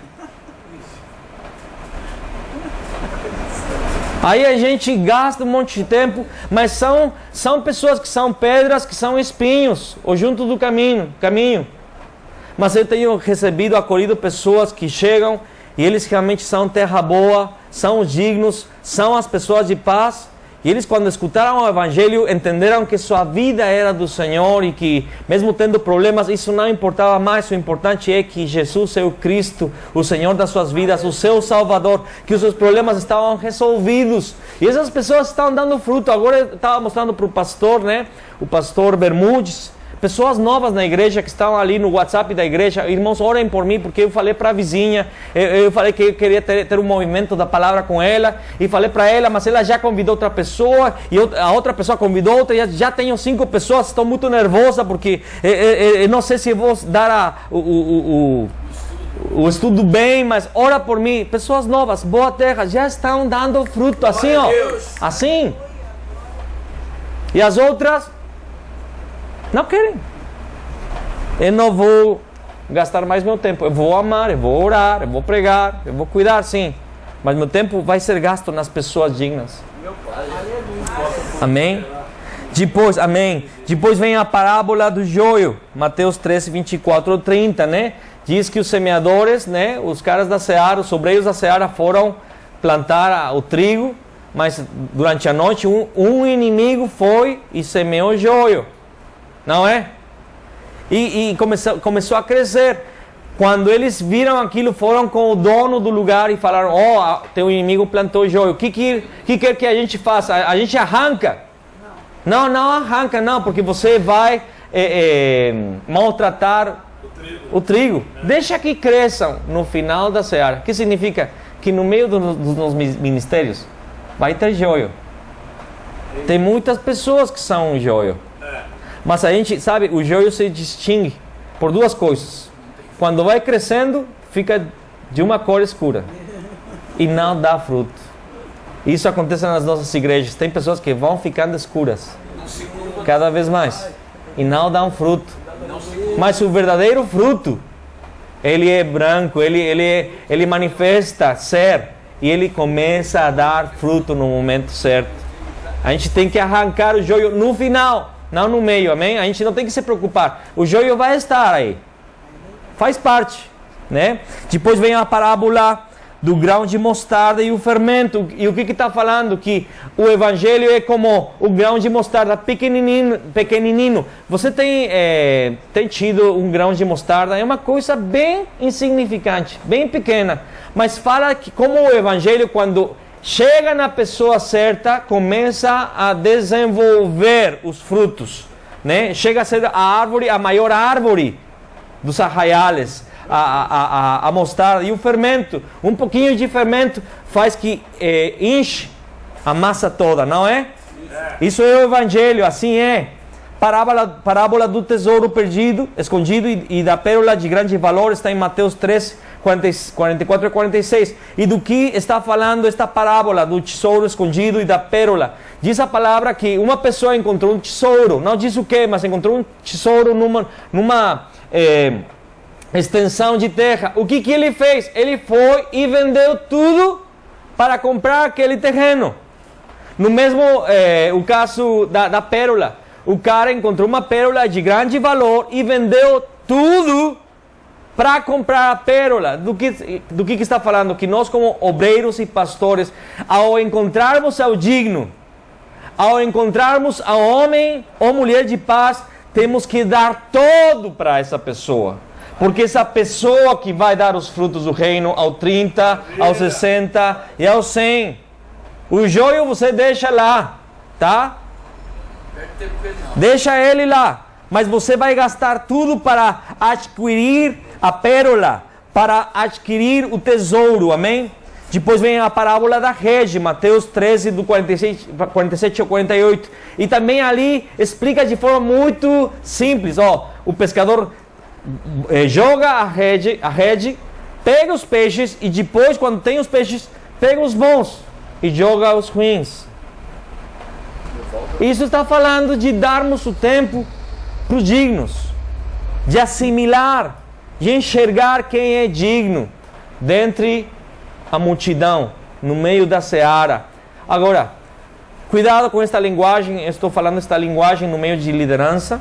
Aí a gente gasta um monte de tempo, mas são pessoas que são pedras, que são espinhos, ou junto do caminho. Mas eu tenho recebido, acolhido pessoas que chegam e eles realmente são terra boa, são os dignos, são as pessoas de paz. E eles, quando escutaram o Evangelho, entenderam que sua vida era do Senhor e que, mesmo tendo problemas, isso não importava mais. O importante é que Jesus é o Cristo, o Senhor das suas vidas, o seu Salvador, que os seus problemas estavam resolvidos. E essas pessoas estão dando fruto. Agora eu estava mostrando para o pastor, né? O pastor Bermudes. Pessoas novas na igreja que estão ali no WhatsApp da igreja: irmãos, orem por mim, porque eu falei para a vizinha, eu falei que eu queria ter um movimento da palavra com ela, e falei para ela, mas ela já convidou outra pessoa, e a outra pessoa convidou outra, e já tenho 5 pessoas, estou muito nervosa, porque eu não sei se vou dar o estudo bem, mas ora por mim. Pessoas novas, boa terra, já estão dando fruto, assim, ó, assim. E as outras não querem. Eu não vou gastar mais meu tempo. Eu vou amar, eu vou orar, eu vou pregar, eu vou cuidar, sim. Mas meu tempo vai ser gasto nas pessoas dignas.
Meu pai.
Amém? Depois, amém. Depois vem a parábola do joio, Mateus 13, 24 ou 30, né? Diz que os semeadores, né? Os caras da seara, os obreiros da seara foram plantar o trigo, mas durante a noite um inimigo foi e semeou o joio, não é? E começou a crescer. Quando eles viram aquilo, foram com o dono do lugar e falaram: teu inimigo plantou joio. O que quer que a gente faça? A gente arranca? Não arranca, não, porque você vai maltratar o trigo. Deixa que cresçam no final da seara. O que significa? Que no meio dos ministérios vai ter joio. Tem muitas pessoas que são um joio. Mas a gente sabe, o joio se distingue por duas coisas. Quando vai crescendo, fica de uma cor escura e não dá fruto. Isso acontece nas nossas igrejas. Tem pessoas que vão ficando escuras cada vez mais e não dão fruto. Mas o verdadeiro fruto, ele é branco, ele manifesta ser e ele começa a dar fruto no momento certo. A gente tem que arrancar o joio no final, não no meio, amém? A gente não tem que se preocupar. O joio vai estar aí. Faz parte, né? Depois vem a parábola do grão de mostarda e o fermento. E o que está falando? Que o evangelho é como o grão de mostarda pequenininho. Você tem tido um grão de mostarda, é uma coisa bem insignificante, bem pequena. Mas fala que como o evangelho, quando chega na pessoa certa, começa a desenvolver os frutos, né? Chega a ser a maior árvore dos arraiales, a mostarda e o fermento. Um pouquinho de fermento faz que enche a massa toda, não é? Isso é o evangelho, assim é. Parábola do tesouro perdido, escondido e da pérola de grande valor está em Mateus 3, 44 e 46. E do que está falando esta parábola do tesouro escondido e da pérola? Diz a palavra que uma pessoa encontrou um tesouro, não diz o que, mas encontrou um tesouro numa extensão de terra. O que ele fez? Ele foi e vendeu tudo para comprar aquele terreno. No mesmo o caso da pérola, o cara encontrou uma pérola de grande valor e vendeu tudo para comprar a pérola. Do que está falando? Que nós, como obreiros e pastores, ao encontrarmos ao digno, ao encontrarmos ao homem ou mulher de paz, temos que dar todo para essa pessoa. Porque essa pessoa que vai dar os frutos do reino ao 30, ao 60 e ao 100. O joio você deixa lá, tá? Deixa ele lá. Mas você vai gastar tudo para adquirir a pérola, para adquirir o tesouro, amém? Depois vem a parábola da rede, Mateus 13, do 47 ao 48. E também ali explica de forma muito simples. O pescador joga a rede, pega os peixes e depois, quando tem os peixes, pega os bons e joga os ruins. Isso está falando de darmos o tempo para os dignos, de assimilar, de enxergar quem é digno dentre a multidão, no meio da seara. Agora, cuidado com esta linguagem. Eu estou falando esta linguagem no meio de liderança,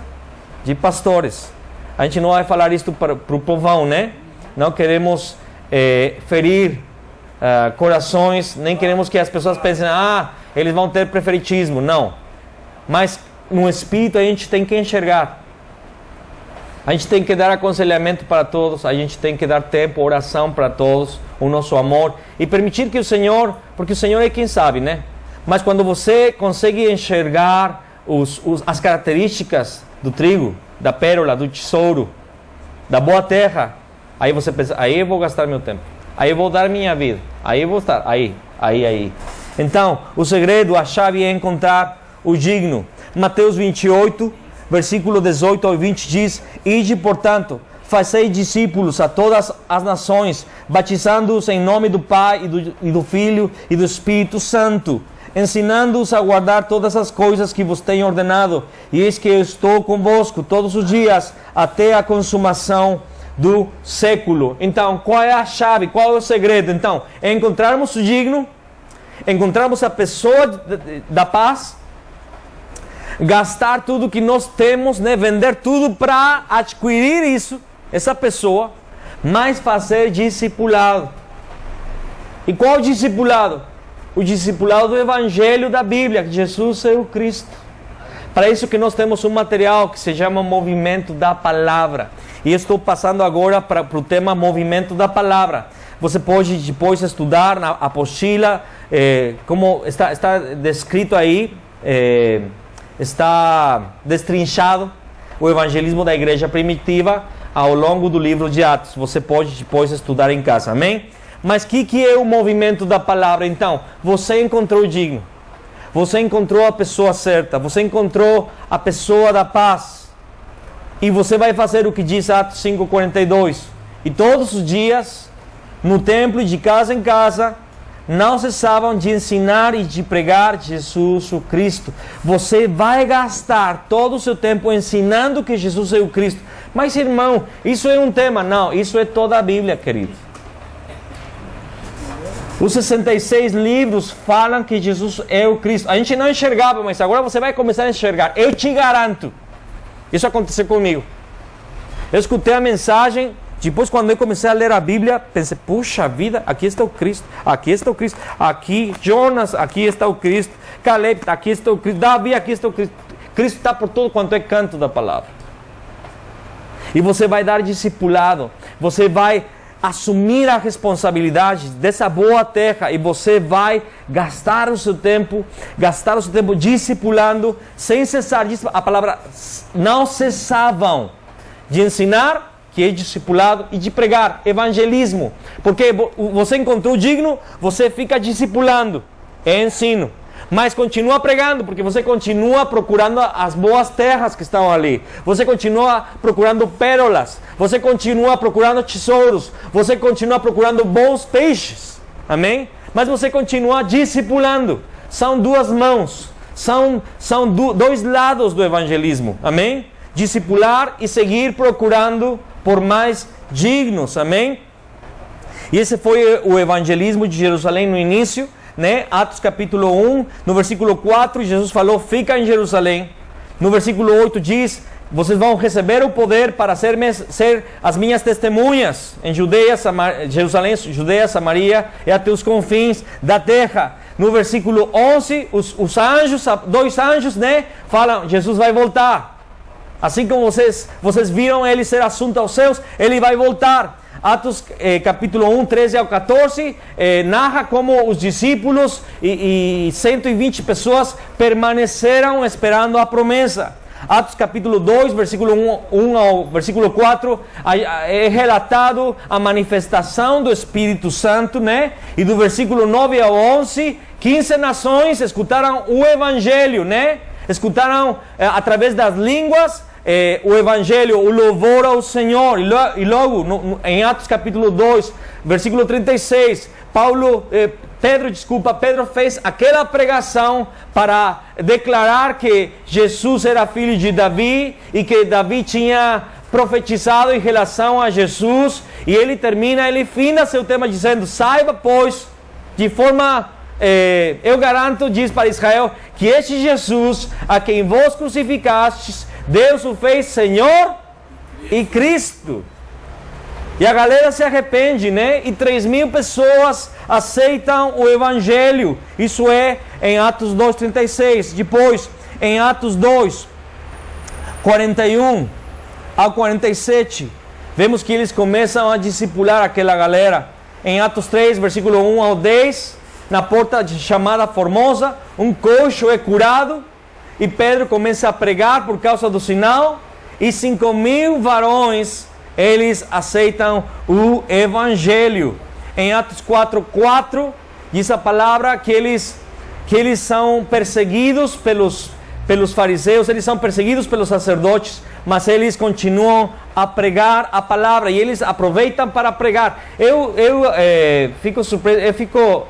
de pastores. A gente não vai falar isto para o povão, né? Não queremos ferir corações, nem queremos que as pessoas pensem, eles vão ter preferitismo. Não. Mas no Espírito a gente tem que enxergar. A gente tem que dar aconselhamento para todos, a gente tem que dar tempo, oração para todos, o nosso amor e permitir que o Senhor, porque o Senhor é quem sabe, né? Mas quando você consegue enxergar as características do trigo, da pérola, do tesouro, da boa terra, aí você pensa, aí eu vou gastar meu tempo, aí eu vou dar minha vida, aí eu vou estar, aí. Então, o segredo, a chave é encontrar o digno. Mateus 28, versículo 18 ao 20 diz: Ide, portanto, fazei discípulos a todas as nações, batizando-os em nome do Pai e do Filho e do Espírito Santo, ensinando-os a guardar todas as coisas que vos tenho ordenado. E eis que eu estou convosco todos os dias, até a consumação do século. Então, qual é a chave? Qual é o segredo? Então, é encontrarmos o digno, encontrarmos a pessoa da paz, gastar tudo que nós temos, né? Vender tudo para adquirir isso, essa pessoa, mas fazer discipulado. E qual o discipulado? O discipulado do Evangelho da Bíblia, que Jesus é o Cristo. Para isso que nós temos um material que se chama Movimento da Palavra. E estou passando agora para o tema Movimento da Palavra. Você pode depois estudar na apostila, como está descrito aí, está destrinchado o evangelismo da igreja primitiva ao longo do livro de Atos. Você pode depois estudar em casa, amém? Mas o que é o movimento da palavra? Então, você encontrou o digno, você encontrou a pessoa certa, você encontrou a pessoa da paz, e você vai fazer o que diz Atos 5:42. E todos os dias, no templo e de casa em casa, não cessavam de ensinar e de pregar Jesus o Cristo. Você vai gastar todo o seu tempo ensinando que Jesus é o Cristo. Mas, irmão, isso é um tema? Não, isso é toda a Bíblia, querido. Os 66 livros falam que Jesus é o Cristo. A gente não enxergava, mas agora você vai começar a enxergar. Eu te garanto. Isso aconteceu comigo. Eu escutei a mensagem, depois quando eu comecei a ler a Bíblia, pensei, puxa vida, aqui está o Cristo, aqui está o Cristo, aqui Jonas, aqui está o Cristo, Caleb, aqui está o Cristo, Davi, aqui está o Cristo. Cristo está por todo quanto é canto da palavra. E você vai dar discipulado, você vai assumir a responsabilidade dessa boa terra, e você vai gastar o seu tempo discipulando, sem cessar. A palavra não cessavam de ensinar, que é discipulado, e de pregar, evangelismo. Porque você encontrou o digno, você fica discipulando, é ensino. Mas continua pregando, porque você continua procurando as boas terras que estão ali. Você continua procurando pérolas. Você continua procurando tesouros. Você continua procurando bons peixes. Amém? Mas você continua discipulando. São duas mãos. São dois lados do evangelismo. Amém? Discipular e seguir procurando por mais dignos. Amém? E esse foi o evangelismo de Jerusalém no início. Né? Atos capítulo 1, no versículo 4, Jesus falou, fica em Jerusalém. No versículo 8 diz, vocês vão receber o poder para ser as minhas testemunhas em Jerusalém, Judeia, Samaria e até os confins da terra. No versículo 11, os anjos, dois anjos, né, falam, Jesus vai voltar. Assim como vocês viram ele ser assunto aos céus, ele vai voltar. Atos capítulo 1, 13 ao 14, narra como os discípulos e 120 pessoas permaneceram esperando a promessa. Atos capítulo 2, versículo 1 ao versículo 4, é relatado a manifestação do Espírito Santo, né? E do versículo 9 ao 11, 15 nações escutaram o Evangelho, né? Escutaram através das línguas o Evangelho, o louvor ao Senhor. E logo em Atos capítulo 2, versículo 36, Pedro fez aquela pregação para declarar que Jesus era filho de Davi e que Davi tinha profetizado em relação a Jesus. E ele finda seu tema dizendo, saiba pois, de forma eu garanto, diz para Israel, que este Jesus a quem vós crucificastes, Deus o fez Senhor e Cristo. E a galera se arrepende, né? E 3.000 pessoas aceitam o Evangelho. Isso é em Atos 2:36. Depois, em Atos 2, 41 ao 47, vemos que eles começam a discipular aquela galera. Em Atos 3, versículo 1 ao 10, na porta chamada Formosa, um coxo é curado. E Pedro começa a pregar por causa do sinal. E 5.000 varões, eles aceitam o Evangelho. Em Atos 4:4, diz a palavra que eles são perseguidos pelos fariseus, eles são perseguidos pelos sacerdotes, mas eles continuam a pregar a palavra e eles aproveitam para pregar. Eu fico surpreso, eu fico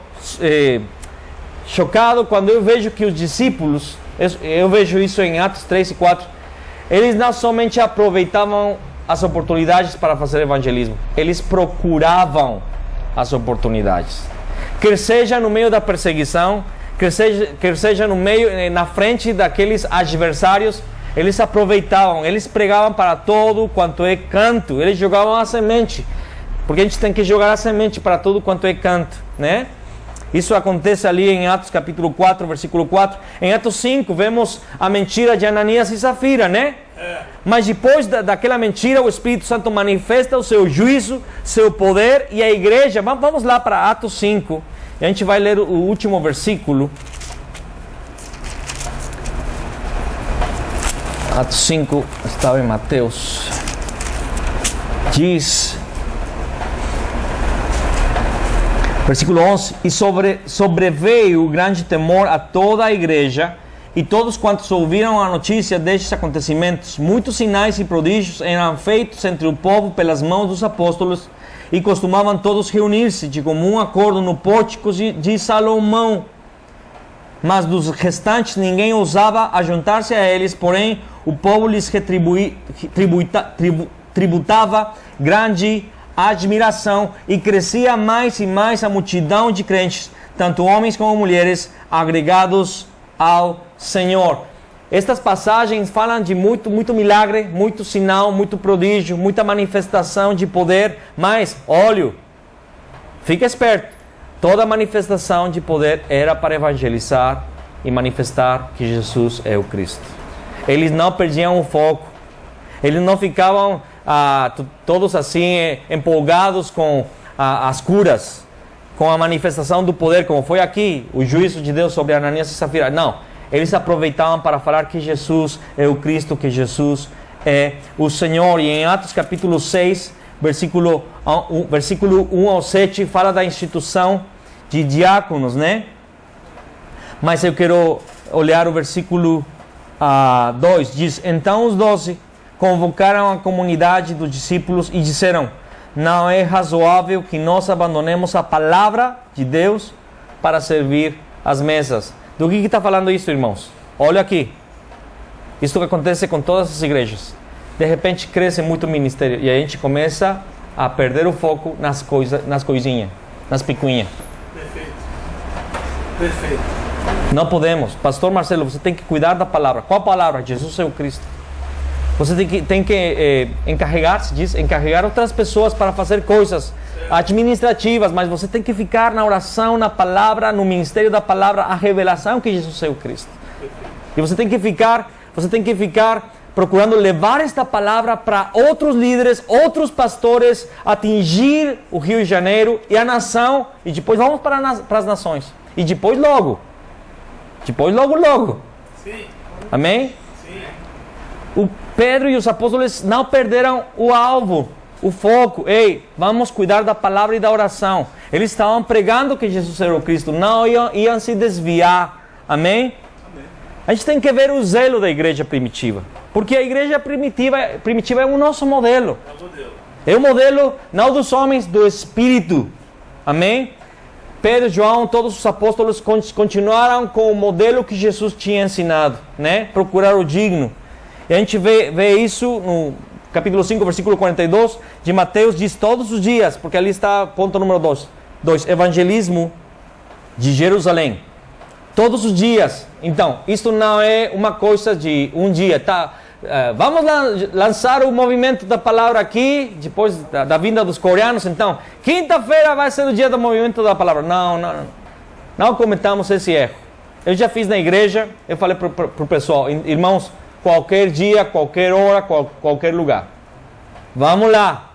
chocado quando eu vejo que os discípulos, eu vejo isso em Atos 3 e 4, eles não somente aproveitavam as oportunidades para fazer evangelismo, eles procuravam as oportunidades. Quer seja no meio da perseguição, quer seja no meio, na frente daqueles adversários, eles aproveitavam, eles pregavam para todo quanto é canto, eles jogavam a semente, porque a gente tem que jogar a semente para todo quanto é canto, né? Isso acontece ali em Atos capítulo 4, versículo 4. Em Atos 5, vemos a mentira de Ananias e Safira, né? Mas depois daquela mentira, o Espírito Santo manifesta o seu juízo, seu poder, e a igreja, vamos lá para Atos 5, e a gente vai ler o último versículo. Atos 5, estava em Mateus, diz, versículo 11, e sobreveio grande temor a toda a igreja, e todos quantos ouviram a notícia destes acontecimentos, muitos sinais e prodígios eram feitos entre o povo pelas mãos dos apóstolos, e costumavam todos reunir-se de comum acordo no pórtico de Salomão. Mas dos restantes ninguém ousava ajuntar-se a eles, porém o povo lhes tributava grande admiração, e crescia mais e mais a multidão de crentes, tanto homens como mulheres, agregados ao Senhor. Estas passagens falam de muito milagre, muito sinal, muito prodígio, muita manifestação de poder, mas, olha, fica esperto, toda manifestação de poder era para evangelizar e manifestar que Jesus é o Cristo. Eles não perdiam o foco, eles não ficavam todos assim empolgados com as curas, com a manifestação do poder, como foi aqui, o juízo de Deus sobre Ananias e Safira. Não, eles aproveitavam para falar que Jesus é o Cristo, que Jesus é o Senhor. E em Atos capítulo 6, versículo 1 ao 7, fala da instituição de diáconos, né? Mas eu quero olhar o versículo 2, diz, então os 12 convocaram a comunidade dos discípulos e disseram, não é razoável que nós abandonemos a palavra de Deus para servir as mesas. Do que está falando isso, irmãos? Olha aqui. Isso que acontece com todas as igrejas. De repente cresce muito o ministério e a gente começa a perder o foco nas coisinhas, nas picuinhas.
Perfeito.
Não podemos. Pastor Marcelo, você tem que cuidar da palavra. Qual palavra? Jesus é o Cristo. Você tem que encarregar outras pessoas para fazer coisas administrativas, mas você tem que ficar na oração, na palavra, no ministério da palavra, a revelação que Jesus é o Cristo. E você tem que ficar procurando levar esta palavra para outros líderes, outros pastores, atingir o Rio de Janeiro e a nação, e depois vamos para as nações. E depois logo.
Sim.
Amém?
Sim.
O Pedro e os apóstolos não perderam o alvo, o foco. Ei, vamos cuidar da palavra e da oração. Eles estavam pregando que Jesus era o Cristo, não iam se desviar. Amém?
Amém.
A gente tem que ver o zelo da igreja primitiva, porque a igreja primitiva é o nosso modelo. É o modelo não dos homens, do Espírito. Amém? Pedro, João, todos os apóstolos continuaram com o modelo que Jesus tinha ensinado, né? Procurar o digno. E a gente vê isso no capítulo 5, versículo 42 de Mateus, diz todos os dias, porque ali está ponto número 2, evangelismo de Jerusalém. Todos os dias. Então, isso não é uma coisa de um dia, tá? Vamos lançar o movimento da palavra aqui, depois da vinda dos coreanos. Então, quinta-feira vai ser o dia do movimento da palavra. Não cometamos esse erro. Eu já fiz na igreja, eu falei para o pessoal, irmãos, qualquer dia, qualquer hora, qualquer lugar. Vamos lá.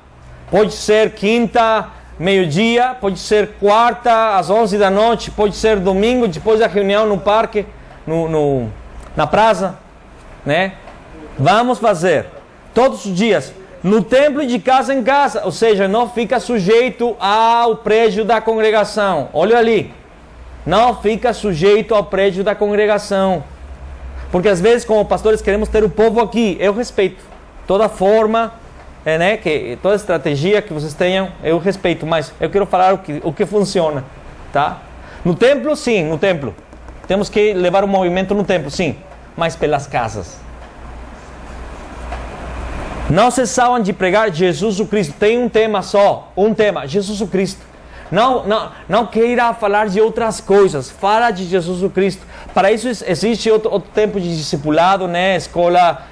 Pode ser quinta, meio-dia, pode ser quarta, às 11 da noite, pode ser domingo, depois da reunião no parque, na praça, né? Vamos fazer todos os dias, no templo e de casa em casa, ou seja, não fica sujeito ao prédio da congregação. Olha ali, não fica sujeito ao prédio da congregação, porque às vezes como pastores queremos ter o povo aqui. Eu respeito toda forma, né, toda estratégia que vocês tenham, eu respeito, mas eu quero falar o que funciona, tá? No templo, sim, no templo. Temos que levar o movimento no templo, sim, mas pelas casas. Não cessavam de pregar Jesus o Cristo. Tem um tema só, Jesus o Cristo. Não queira falar de outras coisas. Fala de Jesus o Cristo. Para isso existe outro tempo de discipulado, né? Escola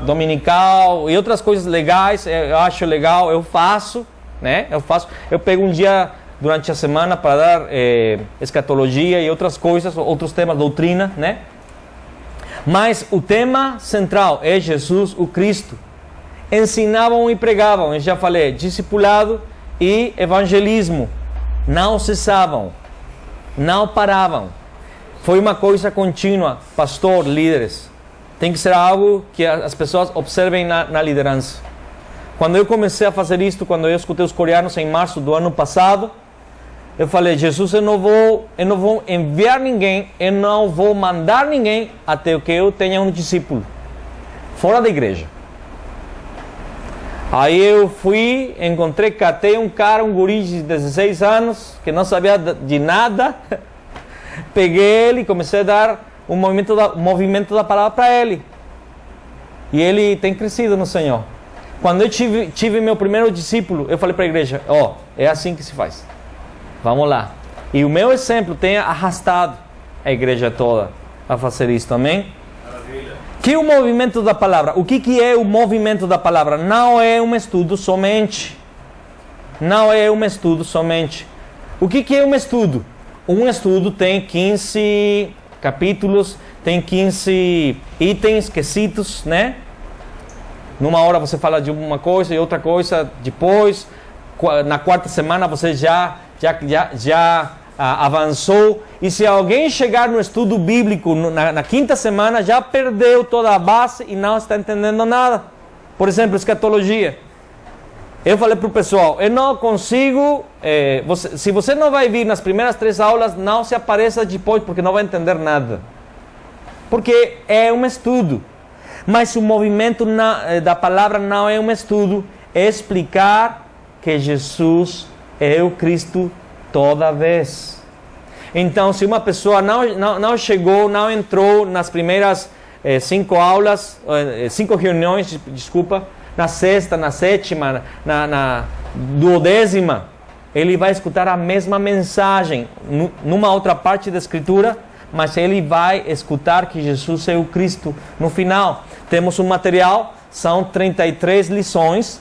dominical e outras coisas legais. Eu acho legal, eu faço, né? Eu pego um dia durante a semana para dar escatologia e outras coisas, outros temas, doutrina, né? Mas o tema central é Jesus o Cristo. Ensinavam e pregavam, eu já falei, discipulado e evangelismo. Não cessavam, não paravam. Foi uma coisa contínua, pastor, líderes. Tem que ser algo que as pessoas observem na liderança. Quando eu comecei a fazer isto, quando eu escutei os coreanos em março do ano passado, eu falei, Jesus, eu não vou enviar ninguém, eu não vou mandar ninguém até que eu tenha um discípulo fora da igreja. Aí eu fui, catei um cara, um guri de 16 anos, que não sabia de nada. Peguei ele e comecei a dar um movimento da palavra para ele. E ele tem crescido no Senhor. Quando eu tive meu primeiro discípulo, eu falei para a igreja, é assim que se faz. Vamos lá. E o meu exemplo tem arrastado a igreja toda a fazer isso também. Que o movimento da palavra? O que é o movimento da palavra? Não é um estudo somente. Não é um estudo somente. O que é um estudo? Um estudo tem 15 capítulos, tem 15 itens, quesitos, né? Numa hora você fala de uma coisa e outra coisa depois. Na quarta semana você já avançou. E se alguém chegar no estudo bíblico na quinta semana, já perdeu toda a base e não está entendendo nada. Por exemplo, escatologia. Eu falei para o pessoal, eu não consigo, se você não vai vir nas primeiras 3 aulas, não se apareça depois, porque não vai entender nada. Porque é um estudo. Mas o movimento da palavra não é um estudo, é explicar que Jesus é o Cristo toda vez. Então, se uma pessoa não chegou, não entrou nas primeiras 5 aulas, 5 reuniões, desculpa, na sexta, na sétima, na 12ª, ele vai escutar a mesma mensagem, numa outra parte da Escritura, mas ele vai escutar que Jesus é o Cristo. No final, temos um material, são 33 lições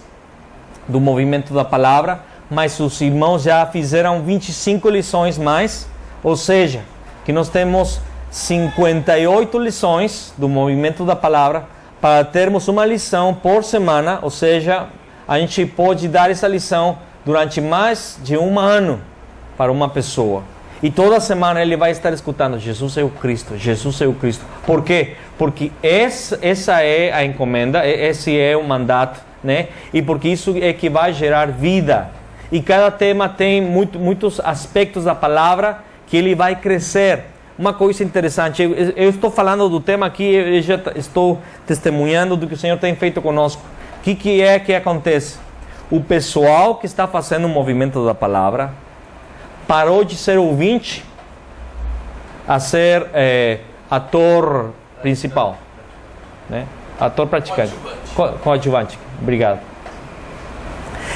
do movimento da palavra, mas os irmãos já fizeram 25 lições mais, ou seja, que nós temos 58 lições do movimento da palavra para termos uma lição por semana, ou seja, a gente pode dar essa lição durante mais de um ano para uma pessoa. E toda semana ele vai estar escutando, Jesus é o Cristo, Jesus é o Cristo. Por quê? Porque essa é a encomenda, esse é o mandato, né? E porque isso é que vai gerar vida. E cada tema tem muitos aspectos da palavra que ele vai crescer. Uma coisa interessante, eu estou falando do tema aqui, eu já estou testemunhando do que o Senhor tem feito conosco. O que é que acontece? O pessoal que está fazendo o movimento da palavra parou de ser ouvinte a ser ator principal, né? Ator praticante, coadjuvante. Obrigado.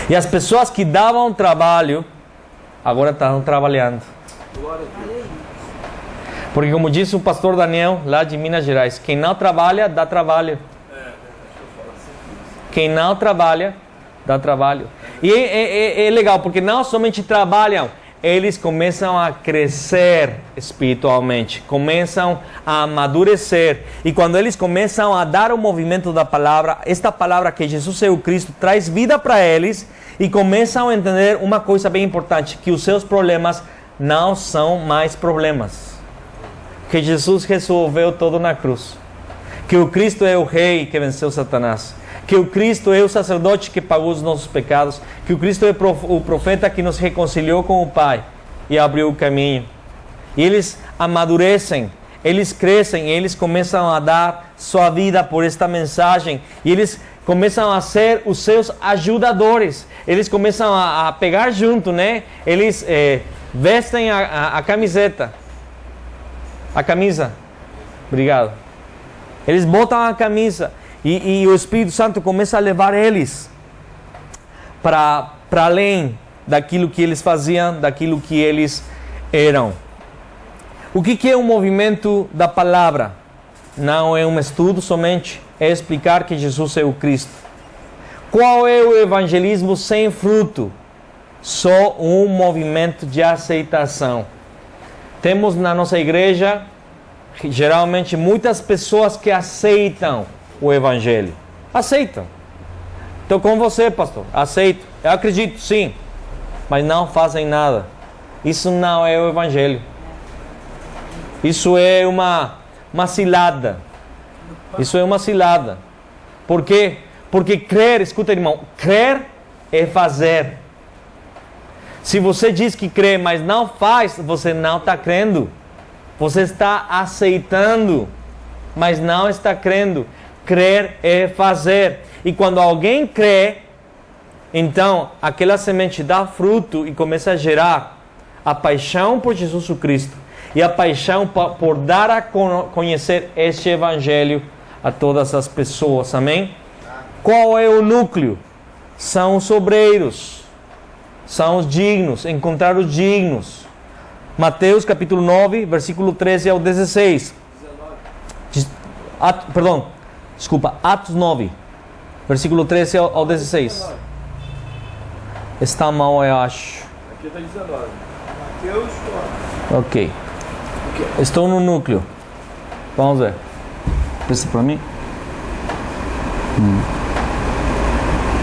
E as pessoas que davam trabalho agora estão trabalhando. Porque, como disse o pastor Daniel, lá de Minas Gerais, quem não trabalha, dá trabalho. Quem não trabalha, dá trabalho. E é legal, porque não somente trabalham, eles começam a crescer espiritualmente, começam a amadurecer. E quando eles começam a dar o movimento da palavra, esta palavra que Jesus é o Cristo, traz vida para eles e começam a entender uma coisa bem importante, que os seus problemas não são mais problemas. Que Jesus resolveu tudo na cruz. Que o Cristo é o Rei que venceu Satanás. Que o Cristo é o sacerdote que pagou os nossos pecados. Que o Cristo é o profeta que nos reconciliou com o Pai e abriu o caminho. E eles amadurecem, eles crescem, eles começam a dar sua vida por esta mensagem. E eles começam a ser os seus ajudadores. Eles começam a pegar junto, né? Eles vestem a camiseta. A camisa. Obrigado. Eles botam a camisa. E o Espírito Santo começa a levar eles para além daquilo que eles faziam, daquilo que eles eram. O que é o movimento da palavra? Não é um estudo somente, é explicar que Jesus é o Cristo. Qual é o evangelismo sem fruto? Só um movimento de aceitação. Temos na nossa igreja, geralmente, muitas pessoas que aceitam o evangelho. Aceitam. Estou com você, pastor. Aceito. Eu acredito, sim. Mas não fazem nada. Isso não é o evangelho. Isso é uma cilada. Isso é uma cilada. Por quê? Porque crer, escuta, irmão, crer é fazer. Se você diz que crê, mas não faz, você não está crendo. Você está aceitando, mas não está crendo. Crer é fazer. E quando alguém crê, então aquela semente dá fruto e começa a gerar a paixão por Jesus Cristo e a paixão por dar a conhecer este evangelho a todas as pessoas. Amém? Qual é o núcleo? São os obreiros. São os dignos. Encontrar os dignos. Mateus capítulo 9, versículo 13 ao 16. Atos 9, versículo 13 ao 16. Está mal, eu acho.
Aqui está 19. Mateus 9.
Ok. Estou no núcleo. Vamos ver. Pensa para mim.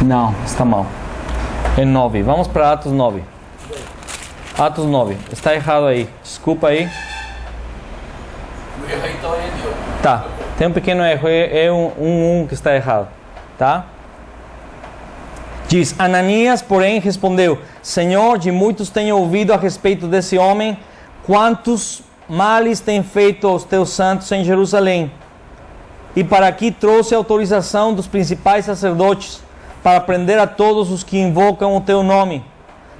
Não, está mal. É 9. Vamos para Atos 9. Atos 9. Está errado aí. Desculpa aí.
O erro então é meu.
Tá. Tem um pequeno erro. É um que está errado. Tá? Diz: Ananias, porém, respondeu: Senhor, de muitos tenho ouvido a respeito desse homem, quantos males tem feito aos teus santos em Jerusalém. E para aqui trouxe autorização dos principais sacerdotes, para prender a todos os que invocam o teu nome.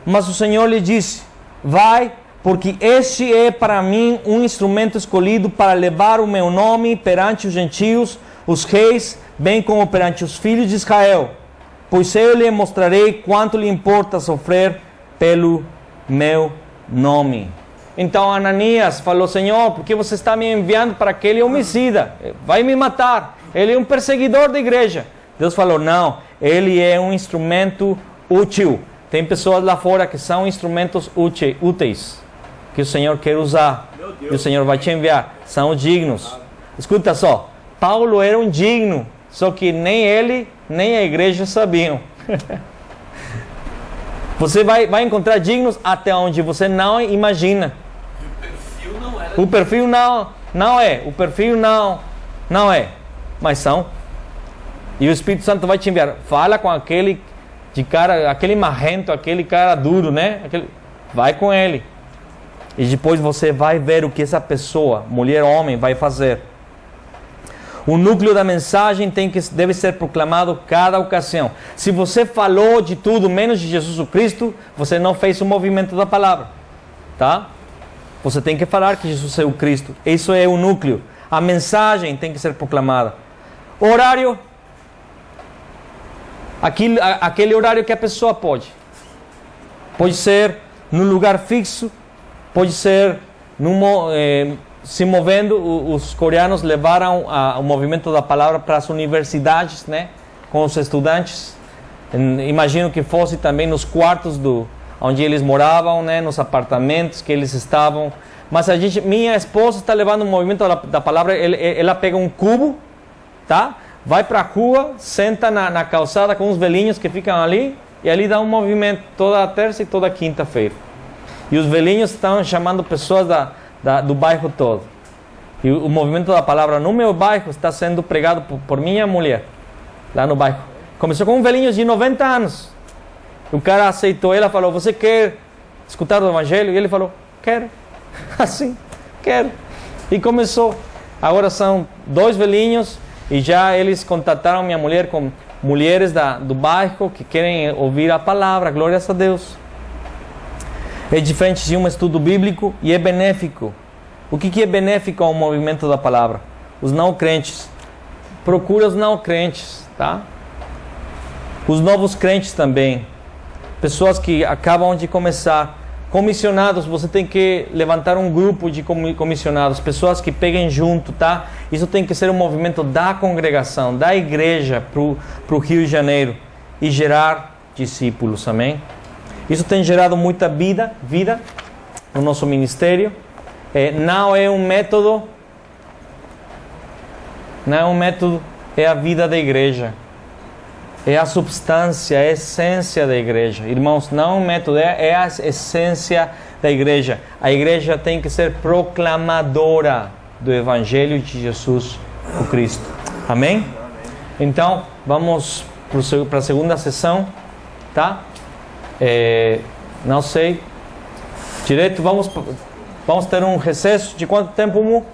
Mas o Senhor lhe disse: Vai, porque este é para mim um instrumento escolhido para levar o meu nome perante os gentios, os reis, bem como perante os filhos de Israel. Pois eu lhe mostrarei quanto lhe importa sofrer pelo meu nome. Então Ananias falou: Senhor, por que você está me enviando para aquele homicida? Vai me matar. Ele é um perseguidor da igreja. Deus falou: não, ele é um instrumento útil. Tem pessoas lá fora que são instrumentos úteis, que o Senhor quer usar. E o Senhor vai te enviar. São dignos. Escuta só, Paulo era um digno, só que nem ele, nem a igreja sabiam. Você vai encontrar dignos até onde você não imagina. O perfil não é. O perfil não é. Mas são. E o Espírito Santo vai te enviar. Fala com aquele de cara, aquele marrento, aquele cara duro, né? Vai com ele. E depois você vai ver o que essa pessoa, mulher ou homem, vai fazer. O núcleo da mensagem deve ser proclamado cada ocasião. Se você falou de tudo menos de Jesus Cristo, você não fez o movimento da palavra. Tá? Você tem que falar que Jesus é o Cristo. Isso é o núcleo. A mensagem tem que ser proclamada. Horário. Aquele horário que a pessoa pode. Pode ser num lugar fixo. Pode ser se movendo. Os coreanos levaram o movimento da palavra para as universidades, né? Com os estudantes. Imagino que fosse também nos quartos onde eles moravam, né? Nos apartamentos que eles estavam. Mas minha esposa está levando o movimento da palavra. Ela pega um cubo, tá? Vai para a rua, senta na calçada com os velhinhos que ficam ali, e ali dá um movimento toda terça e toda quinta-feira. E os velhinhos estão chamando pessoas do bairro todo. E o movimento da palavra no meu bairro está sendo pregado por minha mulher, lá no bairro. Começou com um velhinho de 90 anos. O cara aceitou, ela falou: você quer escutar o evangelho? E ele falou: quero. Assim, quero. E começou. Agora são 2 velhinhos. E já eles contataram minha mulher com mulheres do bairro que querem ouvir a palavra. Glórias a Deus. É diferente de um estudo bíblico e é benéfico. O que é benéfico ao movimento da palavra? Os não crentes. Procura os não crentes, tá? Os novos crentes também. pessoas que acabam de começar, comissionados, você tem que levantar um grupo de comissionados, pessoas que peguem junto, tá? Isso tem que ser um movimento da congregação, da igreja para o Rio de Janeiro e gerar discípulos, amém? Isso tem gerado muita vida no nosso ministério. Não é um método, é a vida da igreja. É a substância, a essência da igreja. Irmãos, não é um método, é a essência da igreja. A igreja tem que ser proclamadora do Evangelho de Jesus, o Cristo. Amém? Então, vamos para a segunda sessão, tá? Não sei. Direito, vamos ter um recesso de quanto tempo, Mu?